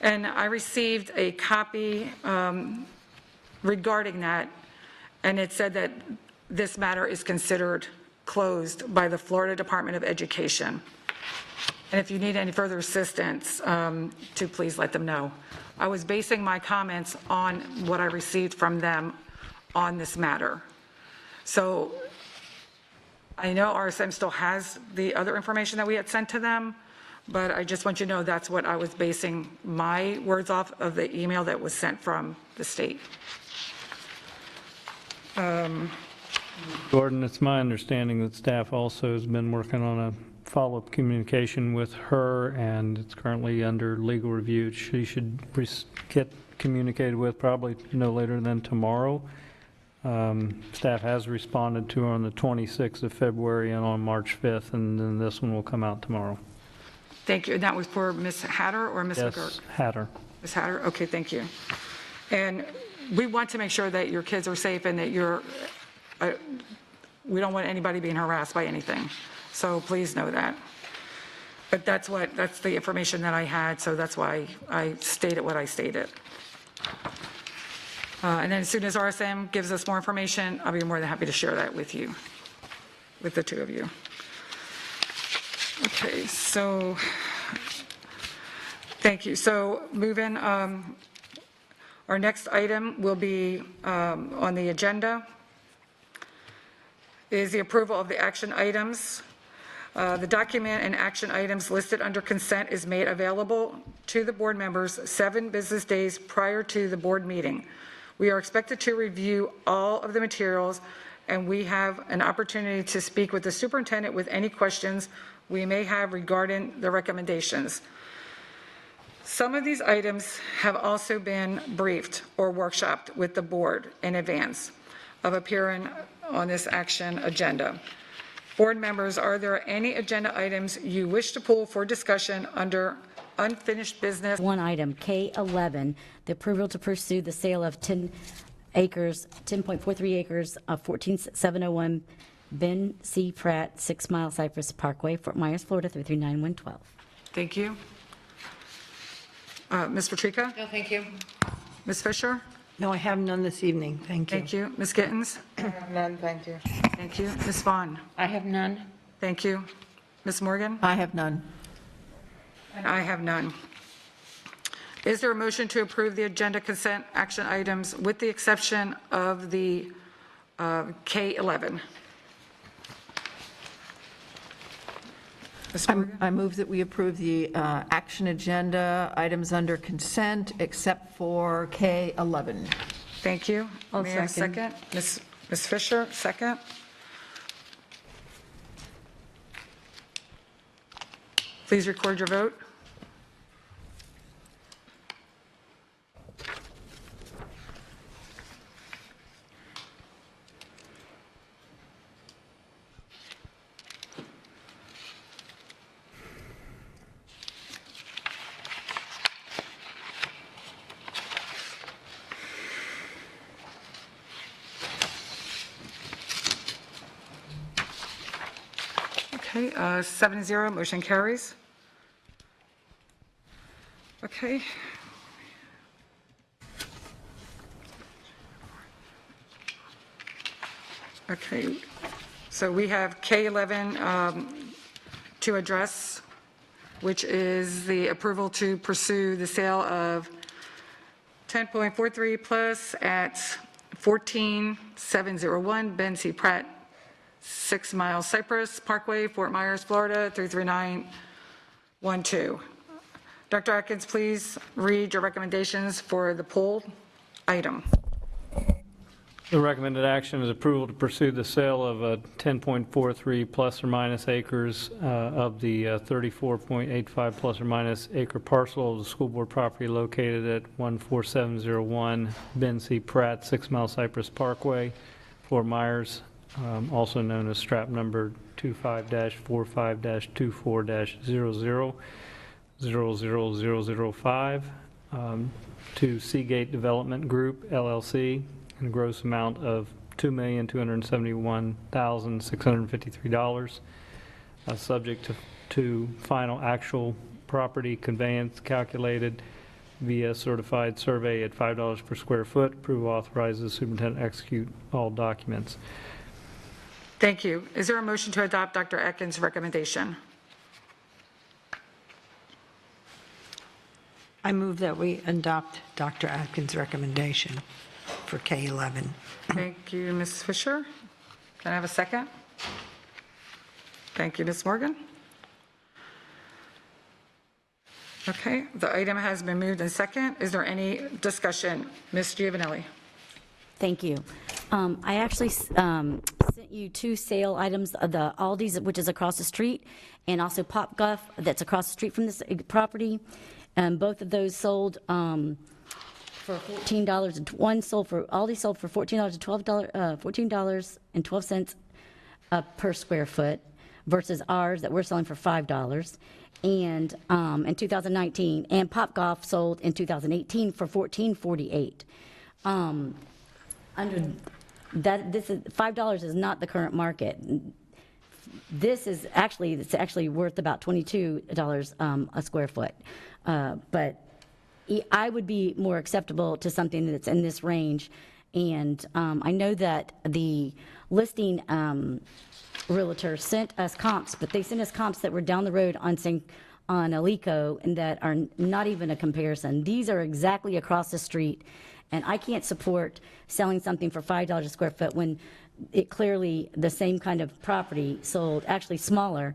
And I received a copy regarding that, and it said that this matter is considered closed by the Florida Department of Education. And if you need any further assistance, to please let them know. I was basing my comments on what I received from them on this matter. So I know RSM still has the other information that we had sent to them, but I just want you to know that's what I was basing my words off of the email that was sent from the state. Gordon, it's my understanding that staff also has been working on a follow-up communication with her, and it's currently under legal review. She should get communicated with probably no later than tomorrow. Staff has responded to her on the 26th of February and on March 5th, and then this one will come out tomorrow. Thank you. And that was for Ms. Hatter or Ms. Yes, McGurk? Hatter. Ms. Hatter? Okay, thank you. And we want to make sure that your kids are safe and that we don't want anybody being harassed by anything. So please know that. But that's the information that I had, so that's why I stated what I stated. And then as soon as RSM gives us more information, I'll be more than happy to share that with you, with the two of you. Okay, so, thank you. So moving, our next item will be on the agenda is the approval of the action items. The document and action items listed under consent is made available to the board members 7 business days prior to the board meeting. We are expected to review all of the materials, and we have an opportunity to speak with the superintendent with any questions we may have regarding the recommendations. Some of these items have also been briefed or workshopped with the board in advance of appearing on this action agenda. Board members, are there any agenda items you wish to pull for discussion under unfinished business? One item, K11, the approval to pursue the sale of 10.43 acres of 14701 Ben C. Pratt, 6 Mile Cypress Parkway, Fort Myers, Florida, 339112. Thank you. Ms. Patrica? No, thank you. Ms. Fisher? No, I have none this evening. Thank you. Thank you. Ms. Gittens? None, thank you. Thank you. Ms. Vaughn? I have none. Thank you. Ms. Morgan? I have none. And I have none. Is there a motion to approve the agenda consent action items with the exception of the K11? Ms. Morgan? I move that we approve the action agenda items under consent except for K11. Thank you. I'll May I have a second. second? Ms. Fisher, second. Please record your vote. Okay, 7-0, motion carries. Okay. Okay, so we have K11 to address, which is the approval to pursue the sale of 10.43 plus at 14701 Ben C. Pratt, 6 Mile Cypress Parkway, Fort Myers, Florida, 33912. Dr. Atkins, please read your recommendations for the pulled item. The recommended action is approval to pursue the sale of 10.43 plus or minus acres of the 34.85 plus or minus acre parcel of the school board property located at 14701 Ben C. Pratt, 6 Mile Cypress Parkway, Fort Myers, also known as strap number 25-45-24-000005, to Seagate Development Group, LLC, in a gross amount of $2,271,653, subject to final actual property conveyance calculated via certified survey at $5 per square foot. Approval authorizes the superintendent to execute all documents. Thank you. Is there a motion to adopt Dr. Atkins' recommendation? I move that we adopt Dr. Atkins' recommendation for K11. Thank you, Ms. Fisher. Can I have a second? Thank you, Ms. Morgan. Okay, the item has been moved and second. Is there any discussion? Ms. Giovanelli. Thank you. I actually sent you 2 sale items of the Aldi's, which is across the street, and also Pop Guff that's across the street from this property. Both of those sold for $14. One sold for, Aldi sold for $14.12 per square foot versus ours that we're selling for $5. And in 2019, and Pop Golf sold in 2018 for $14.48. Under that, this is, $5 is not the current market. This is actually, it's actually worth about $22 a square foot. But I would be more acceptable to something that's in this range. And I know that the listing realtor sent us comps, but they sent us comps that were down the road on Alico and that are not even a comparison. These are exactly across the street. And I can't support selling something for $5 a square foot when it clearly, the same kind of property sold, actually smaller,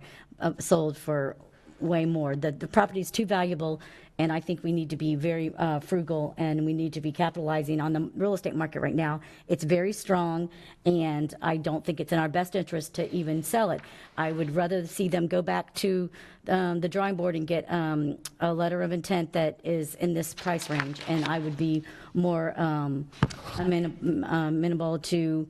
sold for way more. The property is too valuable, and I think we need to be very frugal, and we need to be capitalizing on the real estate market right now. It's very strong, and I don't think it's in our best interest to even sell it. I would rather see them go back to the drawing board and get a letter of intent that is in this price range, and I would be more amenable to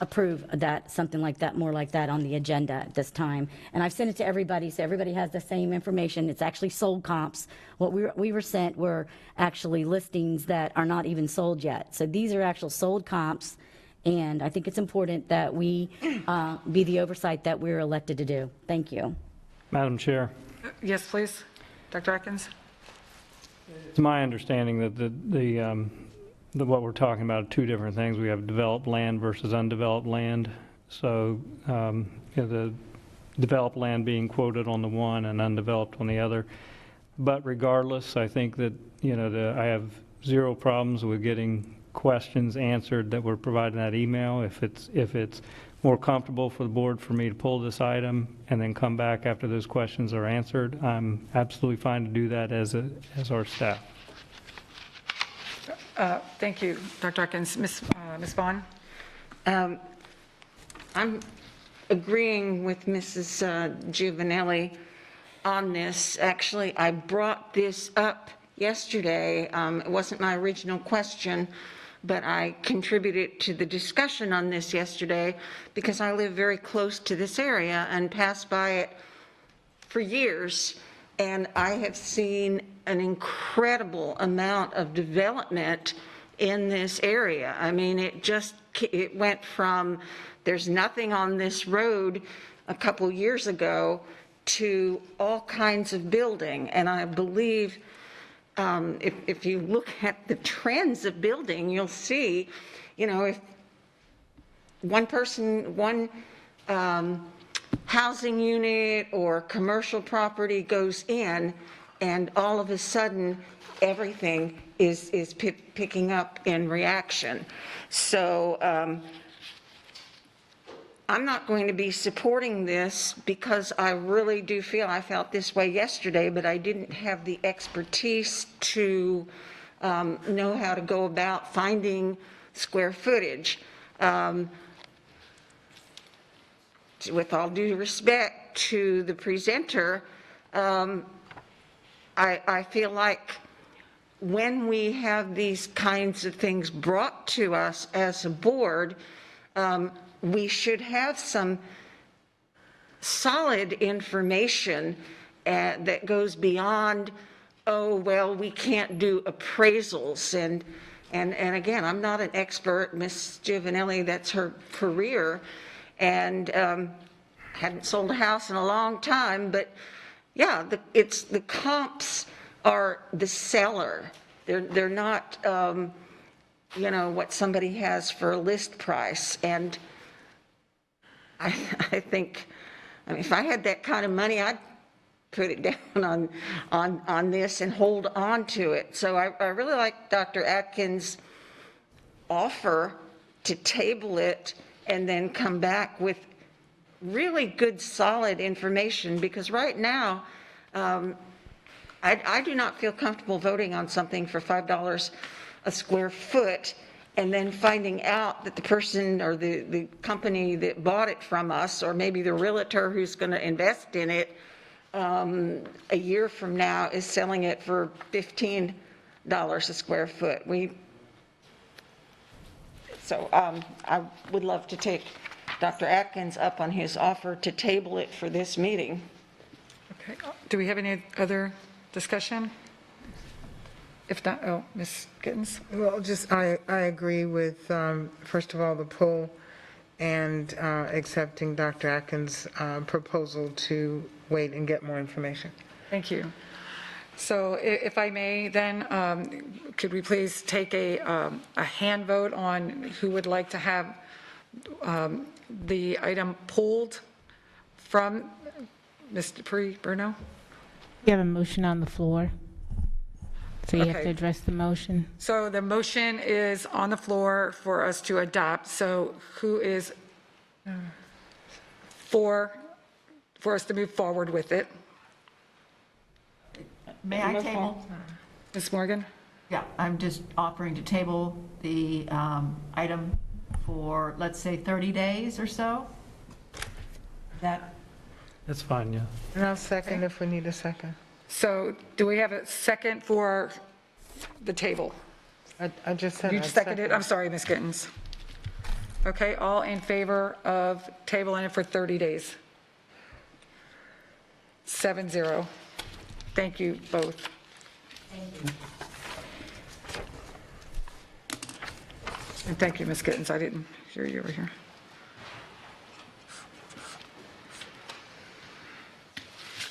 approve that, something like that, more like that on the agenda at this time. And I've sent it to everybody, so everybody has the same information. It's actually sold comps. What we were sent were actually listings that are not even sold yet. So these are actual sold comps, and I think it's important that we be the oversight that we're elected to do. Thank you. Madam Chair. Yes, please. Dr. Atkins? It's my understanding that what we're talking about are two different things. We have developed land versus undeveloped land. So the developed land being quoted on the one and undeveloped on the other. But regardless, I think that I have zero problems with getting questions answered that were provided in that email. If it's more comfortable for the board for me to pull this item and then come back after those questions are answered, I'm absolutely fine to do that as our staff. Thank you, Dr. Atkins. Ms. Vaughn? I'm agreeing with Mrs. Giovanelli on this. Actually, I brought this up yesterday. It wasn't my original question, but I contributed to the discussion on this yesterday because I live very close to this area and passed by it for years. And I have seen an incredible amount of development in this area. I mean, it went from there's nothing on this road a couple years ago to all kinds of building. And I believe if you look at the trends of building, you'll see, if one housing unit or commercial property goes in, and all of a sudden everything is picking up in reaction. So I'm not going to be supporting this because I really do feel, I felt this way yesterday, but I didn't have the expertise to know how to go about finding square footage. With all due respect to the presenter, I feel like when we have these kinds of things brought to us as a board, we should have some solid information that goes beyond, oh, well, we can't do appraisals. And again, I'm not an expert. Ms. Giovanelli, that's her career, and hadn't sold a house in a long time, but yeah, the comps are the seller. They're not, what somebody has for a list price. And I think, if I had that kind of money, I'd put it down on this and hold on to it. So I really like Dr. Atkins' offer to table it and then come back with really good, solid information, because right now, I do not feel comfortable voting on something for $5 a square foot and then finding out that the person or the company that bought it from us, or maybe the realtor who's going to invest in it a year from now, is selling it for $15 a square foot. So I would love to take Dr. Atkins up on his offer to table it for this meeting. Okay. Do we have any other discussion? If not, oh, Ms. Gittens? Well, just, I agree with, first of all, the poll and accepting Dr. Atkins' proposal to wait and get more information. Thank you. So if I may, then, could we please take a hand vote on who would like to have the item pulled from Ms. Bruno? You have a motion on the floor, so you have Okay. to address the motion. So the motion is on the floor for us to adopt. So who is for us to move forward with it? May I table? Ms. Morgan? Yeah, I'm just offering to table the item for, let's say, 30 days or so. That, That's fine, yeah. And I'll second if we need a second. So do we have a second for the table? I just said. You I'd seconded it? second. I'm sorry, Ms. Gittens. Okay, all in favor of tabling it for 30 days? 7-0. Thank you both. And thank you, Ms. Gittens. I didn't hear you over here.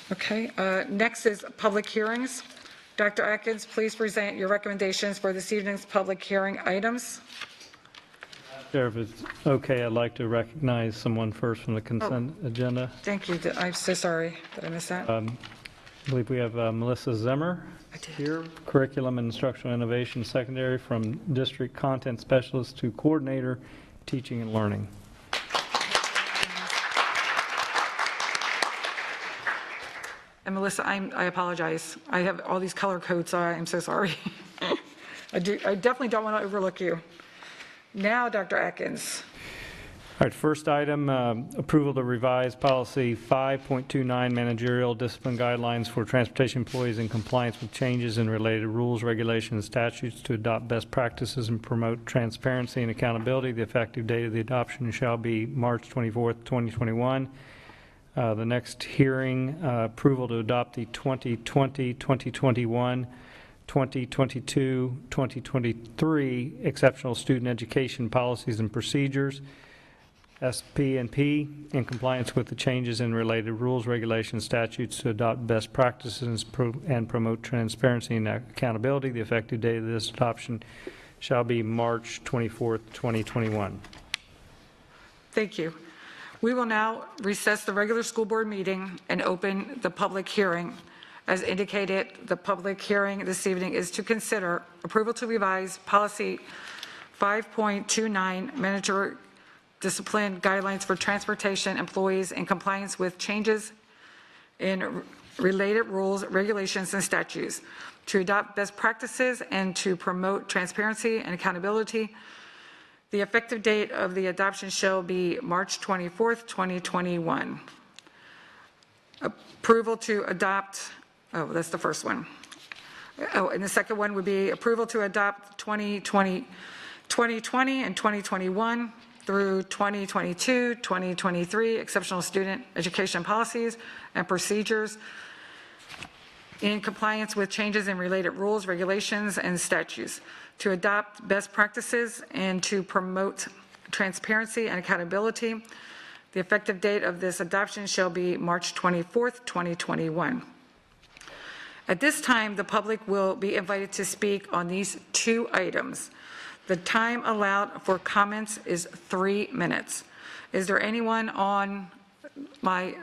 Okay, next is public hearings. Dr. Atkins, please present your recommendations for this evening's public hearing items. Chair, if it's okay, I'd like to recognize someone first from the consent agenda. Thank you. I'm so sorry that I missed that. I believe we have Melissa Zimmer here, Curriculum and Instructional Innovation Secondary, from District Content Specialist to Coordinator, Teaching and Learning. And Melissa, I apologize. I have all these color codes, so I'm so sorry. I definitely don't want to overlook you. Now, Dr. Atkins. All right, first item, approval to revise policy 5.29, managerial discipline guidelines for transportation employees in compliance with changes in related rules, regulations, and statutes to adopt best practices and promote transparency and accountability. The effective date of the adoption shall be March 24th, 2021. The next hearing, approval to adopt the 2020, 2021, 2022, 2023 exceptional student education policies and procedures, SP&P, in compliance with the changes in related rules, regulations, statutes to adopt best practices and promote transparency and accountability. The effective date of this adoption shall be March 24th, 2021. Thank you. We will now recess the regular school board meeting and open the public hearing. As indicated, the public hearing this evening is to consider approval to revise policy 5.29, manager discipline guidelines for transportation employees in compliance with changes in related rules, regulations, and statutes, to adopt best practices and to promote transparency and accountability. The effective date of the adoption shall be March 24th, 2021. Approval to adopt, that's the first one. And the second one would be approval to adopt 2020 and 2021 through 2022, 2023 exceptional student education policies and procedures in compliance with changes in related rules, regulations, and statutes, to adopt best practices and to promote transparency and accountability. The effective date of this adoption shall be March 24th, 2021. At this time, the public will be invited to speak on these two items. The time allowed for comments is 3 minutes. Is there anyone on my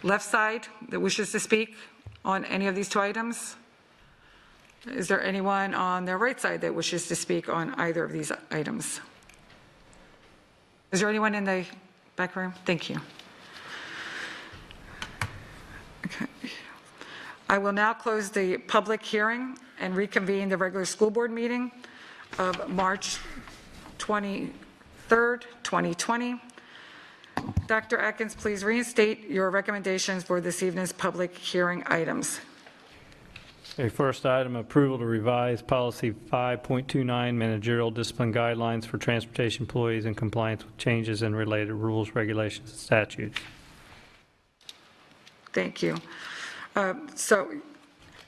left side that wishes to speak on any of these two items? Is there anyone on their right side that wishes to speak on either of these items? Is there anyone in the back room? Thank you. Okay. I will now close the public hearing and reconvene the regular school board meeting of March 23rd, 2020. Dr. Atkins, please reinstate your recommendations for this evening's public hearing items. Okay, first item, approval to revise policy 5.29, managerial discipline guidelines for transportation employees in compliance with changes in related rules, regulations, and statutes. Thank you. So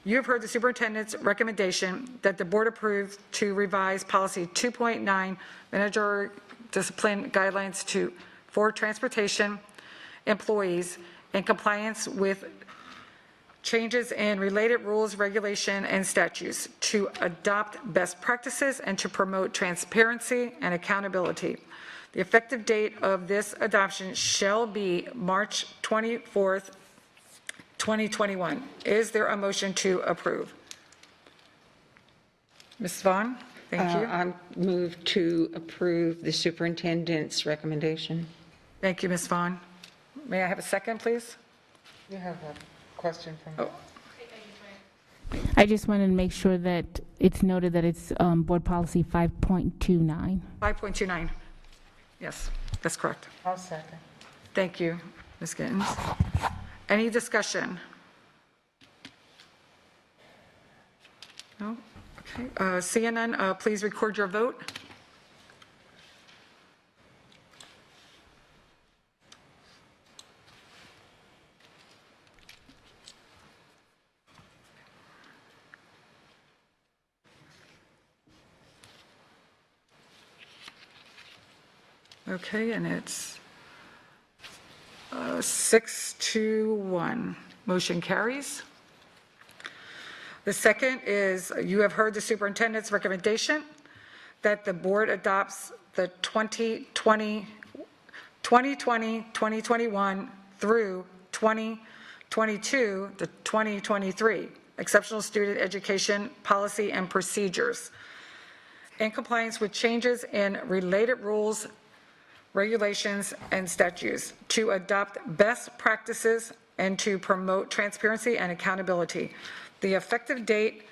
You have heard the superintendent's recommendation that the board approve to revise policy 2.9, managerial discipline guidelines for transportation employees in compliance with changes in related rules, regulation, and statutes, to adopt best practices and to promote transparency and accountability. The effective date of this adoption shall be March 24th, 2021. Is there a motion to approve? Ms. Vaughn, thank you. I move to approve the superintendent's recommendation. Thank you, Ms. Vaughn. May I have a second, please? You have a question from... I just wanted to make sure that it's noted that it's Board Policy 5.29. 5.29. Yes, that's correct. I'll second. Thank you, Ms. Gittens. Any discussion? No? Okay. Seeing none, please record your vote. Okay, and it's 6-1. Motion carries. The second is, you have heard the superintendent's recommendation that the board adopts the 2020, 2021 through 2022 to 2023 exceptional student education policy and procedures in compliance with changes in related rules, regulations, and statutes, to adopt best practices and to promote transparency and accountability. The effective date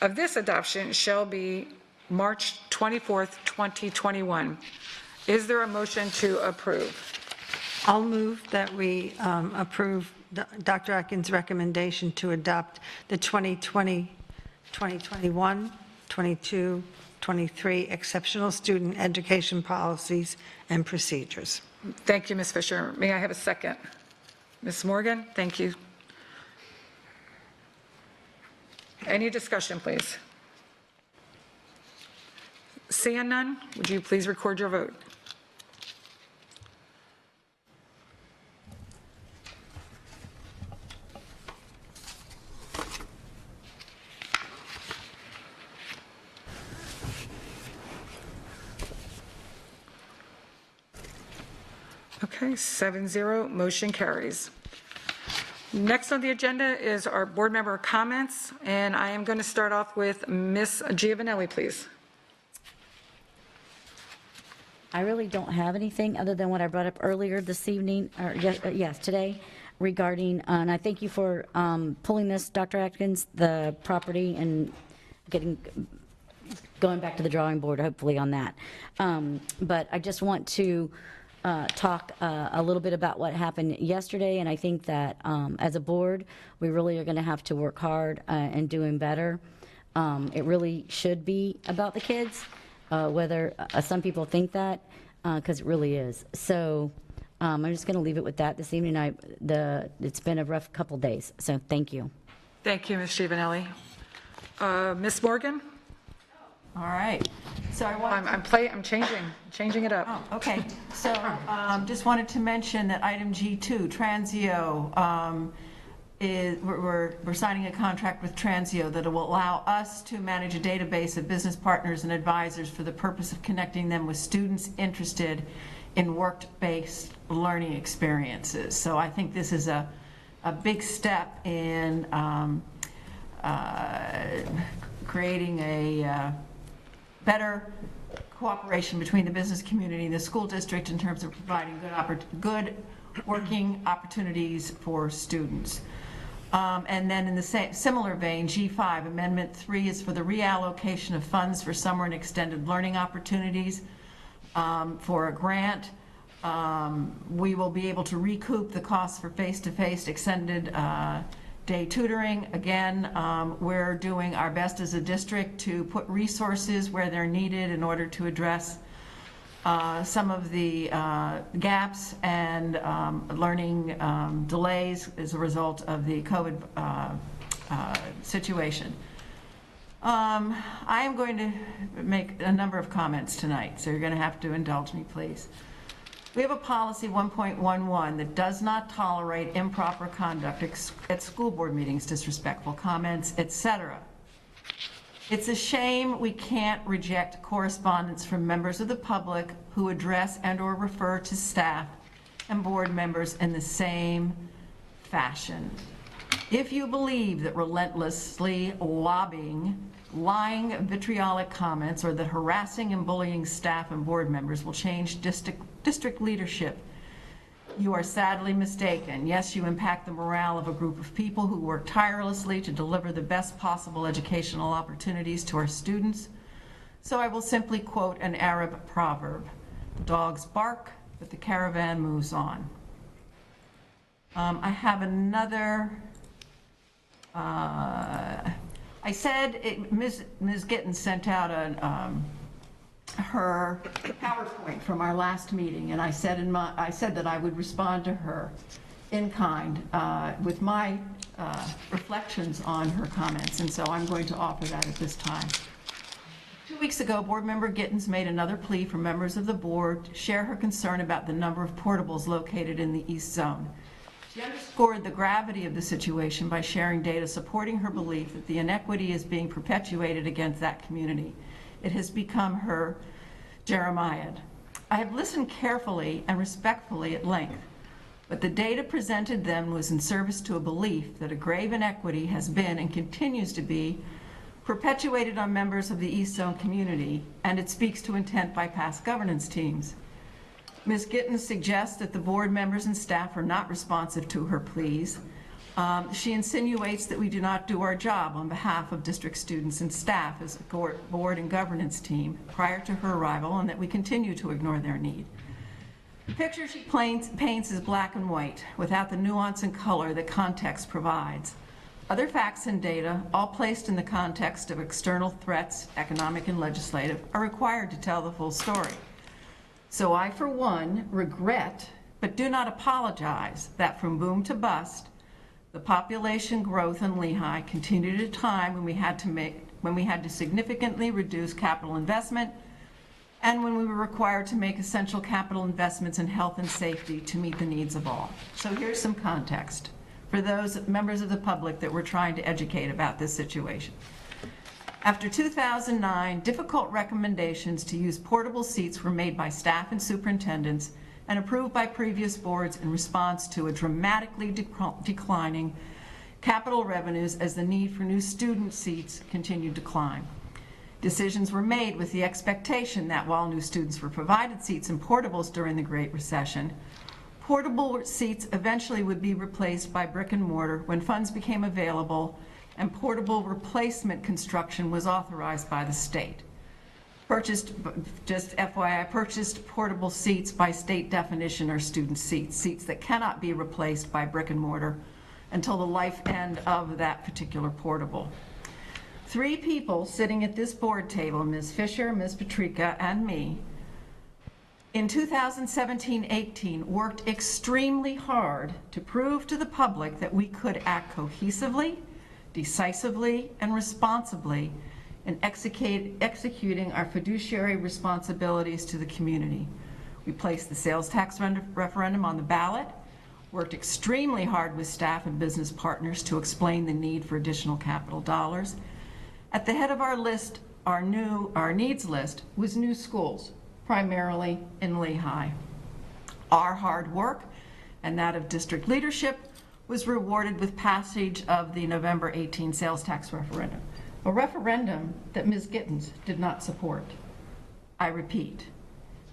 of this adoption shall be March 24th, 2021. Is there a motion to approve? I'll move that we approve Dr. Atkins' recommendation to adopt the 2020, 2021, 22, 23 exceptional student education policies and procedures. Thank you, Ms. Fisher. May I have a second? Ms. Morgan, thank you. Any discussion, please? Seeing none, would you please record your vote? Okay, 7-0, motion carries. Next on the agenda is our board member comments, and I am going to start off with Ms. Giovanelli, please. I really don't have anything other than what I brought up earlier this evening, or yes, today, regarding, and I thank you for pulling this, Dr. Atkins, the property and going back to the drawing board, hopefully on that. But I just want to talk a little bit about what happened yesterday, and I think that as a board, we really are going to have to work hard and doing better. It really should be about the kids, whether some people think that, because it really is. So I'm just going to leave it with that this evening. It's been a rough couple days, so thank you. Thank you, Ms. Giovanelli. Ms. Morgan? All right. So I want I'm changing it up. Oh, okay. So just wanted to mention that item G2, Transio, we're signing a contract with Transio that will allow us to manage a database of business partners and advisors for the purpose of connecting them with students interested in work-based learning experiences. So I think this is a big step in creating a better cooperation between the business community and the school district in terms of providing good working opportunities for students. And then in the similar vein, G5, Amendment 3 is for the reallocation of funds for summer and extended learning opportunities for a grant. We will be able to recoup the costs for face-to-face extended day tutoring. Again, we're doing our best as a district to put resources where they're needed in order to address some of the gaps and learning delays as a result of the COVID situation. I am going to make a number of comments tonight, so you're going to have to indulge me, please. We have a policy 1.11 that does not tolerate improper conduct at school board meetings, disrespectful comments, etc. It's a shame we can't reject correspondence from members of the public who address and/or refer to staff and board members in the same fashion. If you believe that relentlessly lobbying, lying, vitriolic comments, or that harassing and bullying staff and board members will change district leadership, you are sadly mistaken. Yes, you impact the morale of a group of people who work tirelessly to deliver the best possible educational opportunities to our students. So I will simply quote an Arab proverb: dogs bark, but the caravan moves on. I have another, I said Ms. Gittens sent out her PowerPoint from our last meeting, and I said that I would respond to her in kind with my reflections on her comments, and so I'm going to offer that at this time. 2 weeks ago, Board Member Gittens made another plea for members of the board to share her concern about the number of portables located in the East Zone. She underscored the gravity of the situation by sharing data supporting her belief that the inequity is being perpetuated against that community. It has become her Jeremiad. I have listened carefully and respectfully at length, but the data presented then was in service to a belief that a grave inequity has been and continues to be perpetuated on members of the East Zone community, and it speaks to intent by past governance teams. Ms. Gittens suggests that the board members and staff are not responsive to her pleas. She insinuates that we do not do our job on behalf of district students and staff as a board and governance team prior to her arrival, and that we continue to ignore their need. The picture she paints is black and white, without the nuance and color that context provides. Other facts and data, all placed in the context of external threats, economic and legislative, are required to tell the full story. So I, for one, regret, but do not apologize, that from boom to bust, the population growth in Lehigh continued at a time when we had to significantly reduce capital investment, and when we were required to make essential capital investments in health and safety to meet the needs of all. So here's some context for those members of the public that we're trying to educate about this situation. After 2009, difficult recommendations to use portable seats were made by staff and superintendents and approved by previous boards in response to a dramatically declining capital revenues as the need for new student seats continued to climb. Decisions were made with the expectation that while new students were provided seats and portables during the Great Recession, portable seats eventually would be replaced by brick and mortar when funds became available and portable replacement construction was authorized by the state. Just FYI, purchased portable seats by state definition are student seats, seats that cannot be replaced by brick and mortar until the life end of that particular portable. 3 people sitting at this board table, Ms. Fisher, Ms. Patrica, and me, in 2017-18 worked extremely hard to prove to the public that we could act cohesively, decisively, and responsibly in executing our fiduciary responsibilities to the community. We placed the sales tax referendum on the ballot, worked extremely hard with staff and business partners to explain the need for additional capital dollars. At the head of our list, our needs list, was new schools, primarily in Lehigh. Our hard work and that of district leadership was rewarded with passage of the November 18 sales tax referendum, a referendum that Ms. Gittens did not support. I repeat,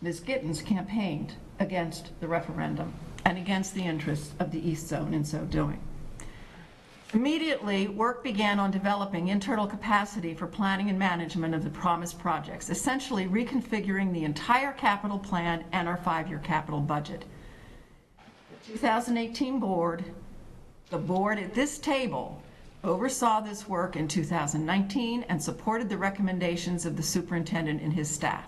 Ms. Gittens campaigned against the referendum and against the interests of the East Zone in so doing. Immediately, work began on developing internal capacity for planning and management of the promised projects, essentially reconfiguring the entire capital plan and our 5-year capital budget. The 2018 board, the board at this table, oversaw this work in 2019 and supported the recommendations of the superintendent and his staff.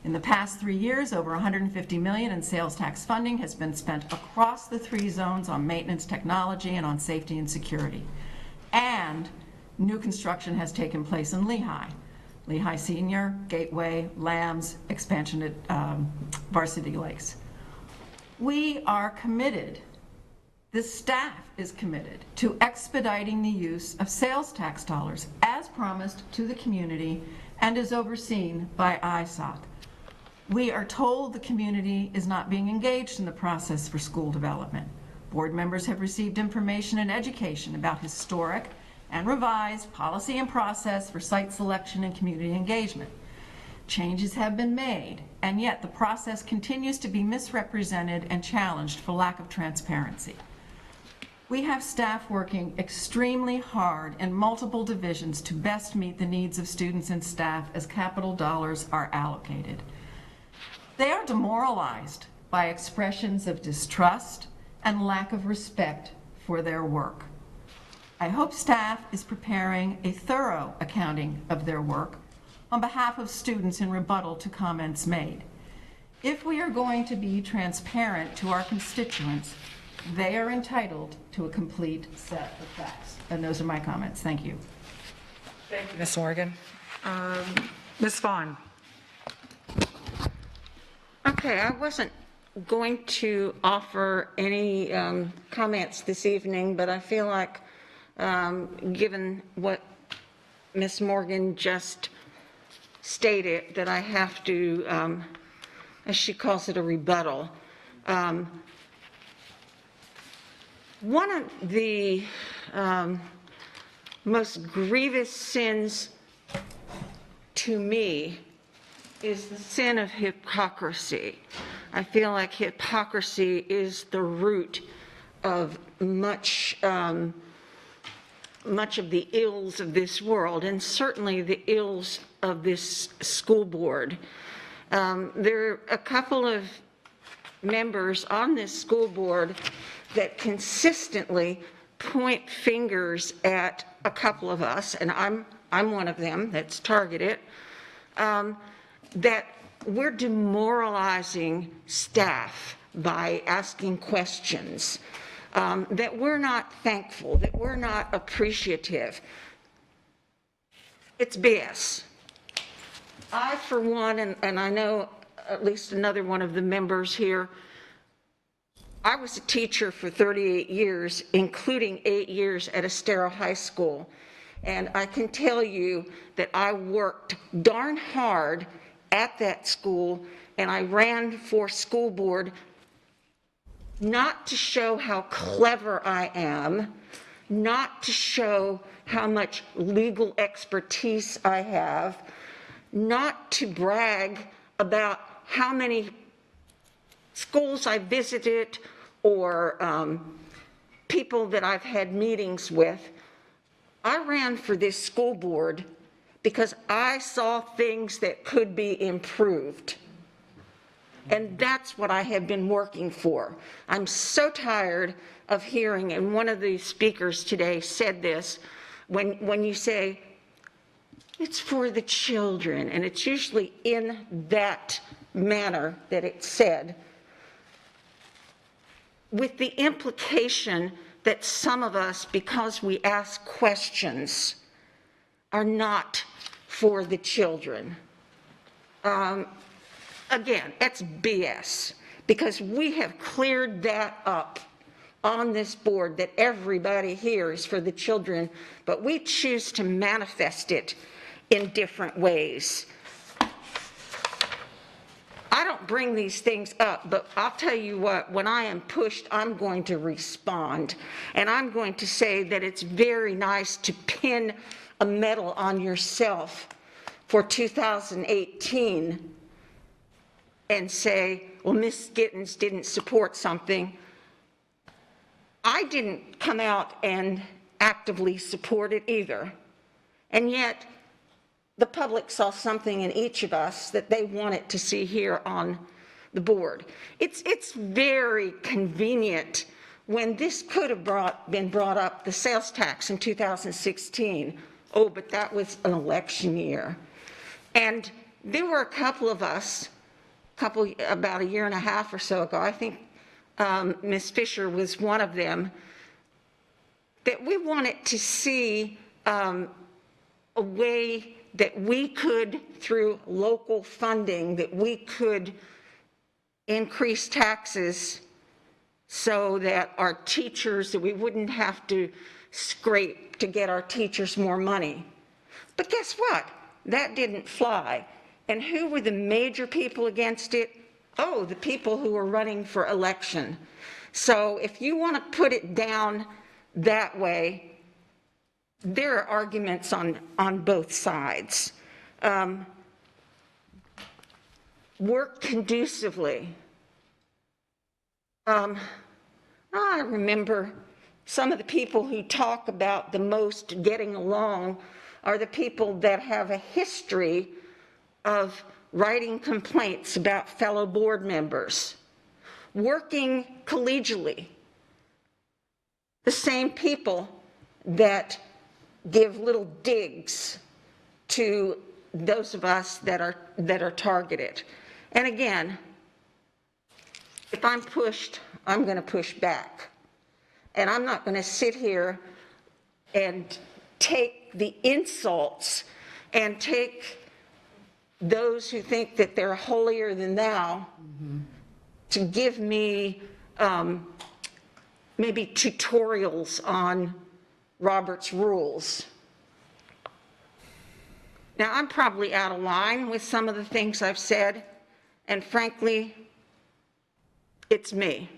In the past 3 years, over $150 million in sales tax funding has been spent across the 3 zones on maintenance technology and on safety and security. and new construction has taken place in Lehigh. Lehigh Senior, Gateway, Lambs, expansion at Varsity Lakes. We are committed, the staff is committed to expediting the use of sales tax dollars as promised to the community and is overseen by ISOC. We are told the community is not being engaged in the process for school development. Board members have received information and education about historic and revised policy and process for site selection and community engagement. Changes have been made, and yet the process continues to be misrepresented and challenged for lack of transparency. We have staff working extremely hard in multiple divisions to best meet the needs of students and staff as capital dollars are allocated. They are demoralized by expressions of distrust and lack of respect for their work. I hope staff is preparing a thorough accounting of their work on behalf of students in rebuttal to comments made. If we are going to be transparent to our constituents, they are entitled to a complete set of facts. And those are my comments. Thank you. Thank you, Ms. Morgan. Ms. Vaughn. Okay, I wasn't going to offer any comments this evening, but I feel like given what Ms. Morgan just stated, that I have to, as she calls it, a rebuttal. One of the most grievous sins to me is the sin of hypocrisy. I feel like hypocrisy is the root of much of the ills of this world, and certainly the ills of this school board. There are a couple of members on this school board that consistently point fingers at a couple of us, and I'm one of them that's targeted, that we're demoralizing staff by asking questions, that we're not thankful, that we're not appreciative. It's BS. I, for one, and I know at least another one of the members here, I was a teacher for 38 years, including 8 years at Estero High School. And I can tell you that I worked darn hard at that school, and I ran for school board not to show how clever I am, not to show how much legal expertise I have, not to brag about how many schools I visited or people that I've had meetings with. I ran for this school board because I saw things that could be improved. And that's what I have been working for. I'm so tired of hearing, and one of the speakers today said this, when you say, it's for the children, and it's usually in that manner that it's said, with the implication that some of us, because we ask questions, are not for the children. Again, it's BS, because we have cleared that up on this board, that everybody here is for the children, but we choose to manifest it in different ways. I don't bring these things up, but I'll tell you what, when I am pushed, I'm going to respond. And I'm going to say that it's very nice to pin a medal on yourself for 2018 and say, well, Ms. Gittens didn't support something. I didn't come out and actively support it either. And yet, the public saw something in each of us that they wanted to see here on the board. It's very convenient when this could have been brought up, the sales tax in 2016. Oh, but that was an election year. And there were a couple of us, about a year and a half or so ago, I think Ms. Fisher was one of them, that we wanted to see a way that we could, through local funding, that we could increase taxes so that our teachers, that we wouldn't have to scrape to get our teachers more money. But guess what? That didn't fly. And who were the major people against it? Oh, the people who were running for election. So if you want to put it down that way, there are arguments on both sides. Work condusively. I remember some of the people who talk about the most getting along are the people that have a history of writing complaints about fellow board members, working collegially. The same people that give little digs to those of us that are targeted. And again, if I'm pushed, I'm going to push back. And I'm not going to sit here and take the insults and take those who think that they're holier than thou to give me maybe tutorials on Robert's rules. Now, I'm probably out of line with some of the things I've said, and frankly, it's me.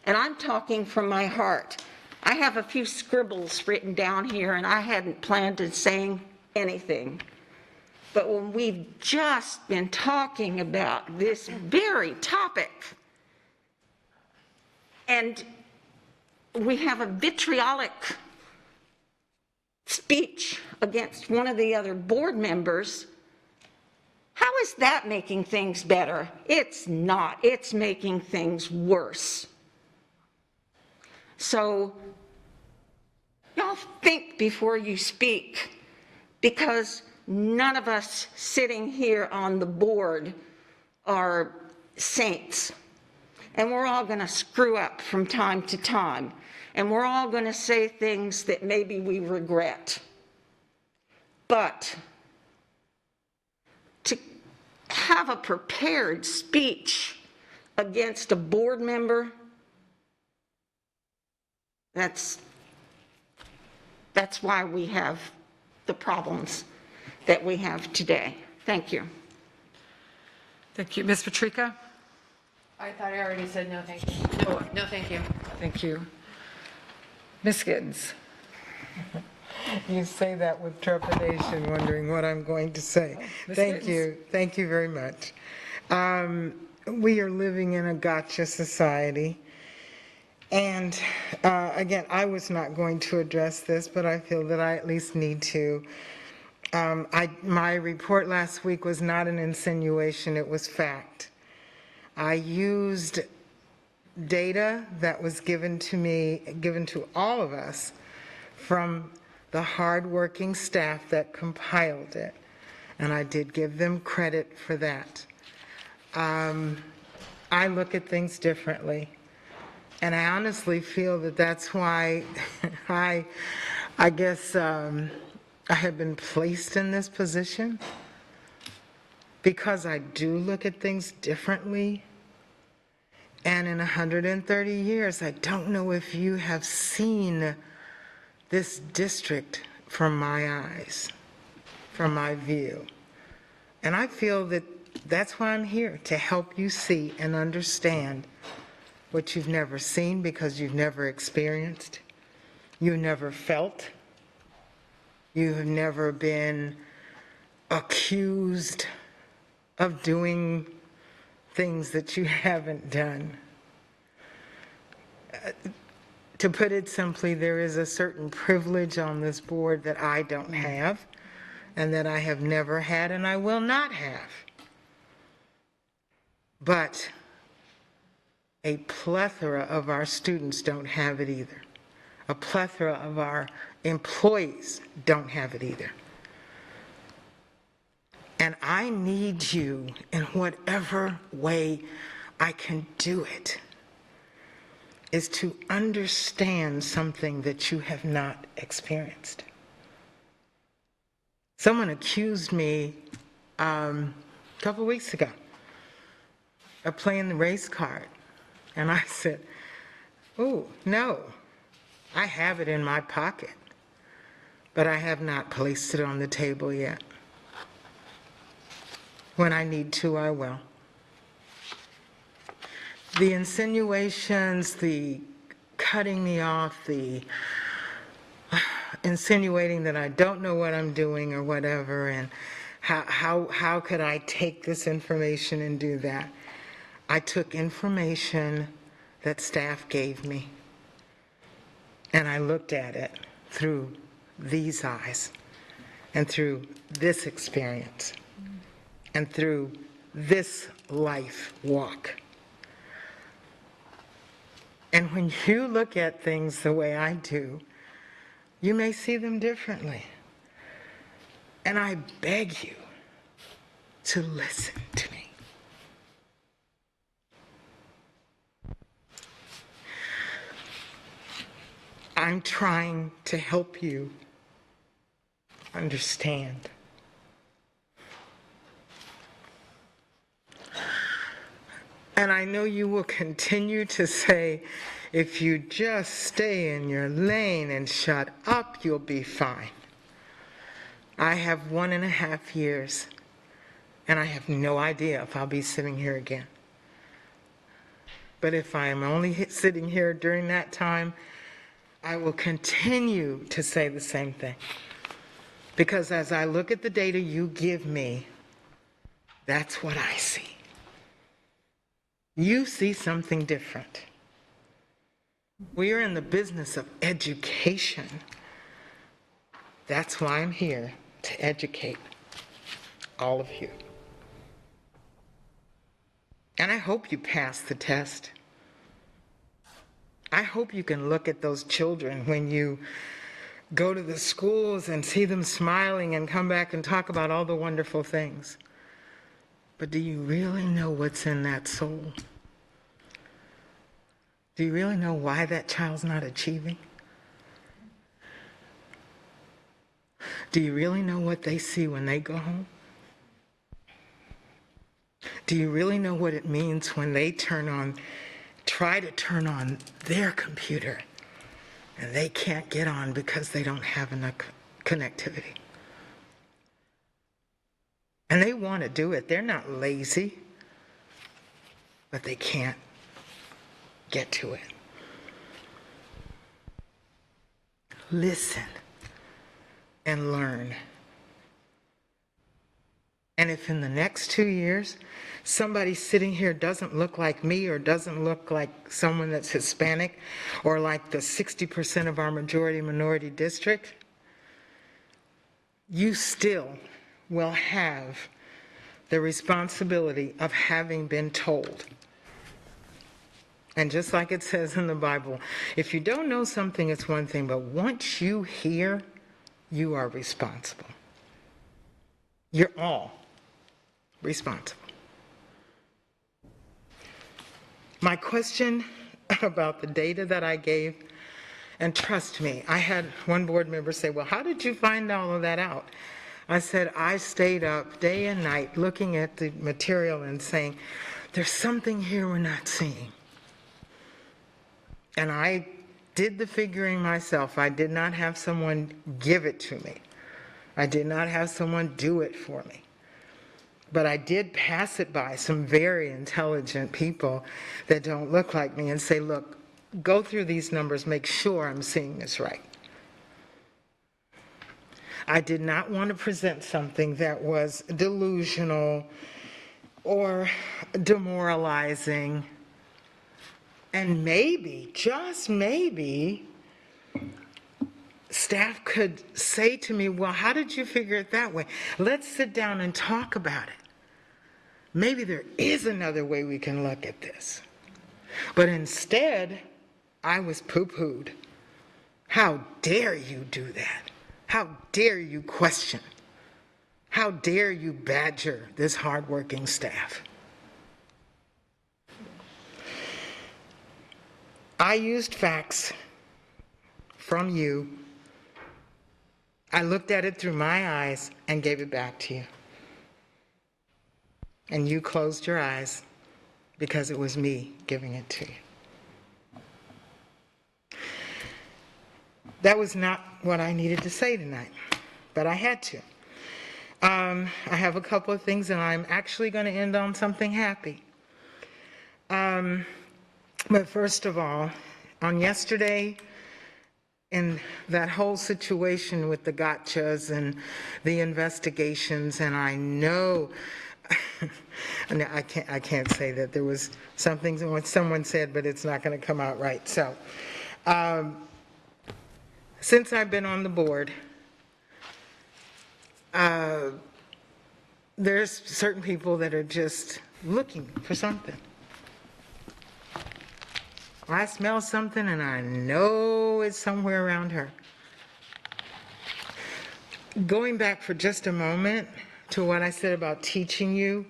And I'm talking from my heart. I have a few scribbles written down here, and I hadn't planned on saying anything. But when we've just been talking about this very topic, and we have a vitriolic speech against one of the other board members, how is that making things better? It's not. It's making things worse. So y'all think before you speak, because none of us sitting here on the board are saints. And we're all going to screw up from time to time. And we're all going to say things that maybe we regret. But to have a prepared speech against a board member, that's why we have the problems that we have today. Thank you. Thank you. Ms. Patrica? I thought I already said no, thank you. No, thank you. Thank you. Ms. Giddens? You say that with trepidation, wondering what I'm going to say. Thank you. Thank you very much. We are living in a gotcha society. And again, I was not going to address this, but I feel that I at least need to. My report last week was not an insinuation, it was fact. I used data that was given to me, given to all of us, from the hardworking staff that compiled it. And I did give them credit for that. I look at things differently. And I honestly feel that that's why I guess I have been placed in this position, because I do look at things differently. And in 130 years, I don't know if you have seen this district from my eyes, from my view. And I feel that that's why I'm here, to help you see and understand what you've never seen because you've never experienced, you've never felt, you have never been accused of doing things that you haven't done. To put it simply, there is a certain privilege on this board that I don't have, and that I have never had, and I will not have. But a plethora of our students don't have it either. A plethora of our employees don't have it either. And I need you in whatever way I can do it is to understand something that you have not experienced. Someone accused me a couple weeks ago of playing the race card. And I said, oh, no, I have it in my pocket, but I have not placed it on the table yet. When I need to, I will. The insinuations, the cutting me off, the insinuating that I don't know what I'm doing or whatever, and how could I take this information and do that? I took information that staff gave me, and I looked at it through these eyes, and through this experience, and through this life walk. And when you look at things the way I do, you may see them differently. And I beg you to listen to me. I'm trying to help you understand. And I know you will continue to say, if you just stay in your lane and shut up, you'll be fine. I have 1.5 years, and I have no idea if I'll be sitting here again. But if I am only sitting here during that time, I will continue to say the same thing. Because as I look at the data you give me, that's what I see. You see something different. We are in the business of education. That's why I'm here, to educate all of you. And I hope you pass the test. I hope you can look at those children when you go to the schools and see them smiling and come back and talk about all the wonderful things. But do you really know what's in that soul? Do you really know why that child's not achieving? Do you really know what they see when they go home? Do you really know what it means when they try to turn on their computer and they can't get on because they don't have enough connectivity? And they want to do it. They're not lazy, but they can't get to it. Listen and learn. And if in the next 2 years, somebody sitting here doesn't look like me or doesn't look like someone that's Hispanic or like the 60% of our majority-minority district, you still will have the responsibility of having been told. And just like it says in the Bible, if you don't know something, it's one thing, but once you hear, you are responsible. You're all responsible. My question about the data that I gave, and trust me, I had one board member say, well, how did you find all of that out? I said, I stayed up day and night looking at the material and saying, there's something here we're not seeing. And I did the figuring myself. I did not have someone give it to me. I did not have someone do it for me. But I did pass it by some very intelligent people that don't look like me and say, look, go through these numbers, make sure I'm seeing this right. I did not want to present something that was delusional or demoralizing. And maybe, just maybe, staff could say to me, well, how did you figure it that way? Let's sit down and talk about it. Maybe there is another way we can look at this. But instead, I was poo-pooed. How dare you do that? How dare you question? How dare you badger this hardworking staff? I used facts from you. I looked at it through my eyes and gave it back to you. And you closed your eyes because it was me giving it to you. That was not what I needed to say tonight, but I had to. I have a couple of things, and I'm actually going to end on something happy. But first of all, on yesterday, in that whole situation with the gotchas and the investigations, and I know, I can't say that there was something what someone said, but it's not going to come out right. So, since I've been on the board, there's certain people that are just looking for something. I smell something and I know it's somewhere around her. Going back for just a moment to what I said about teaching you,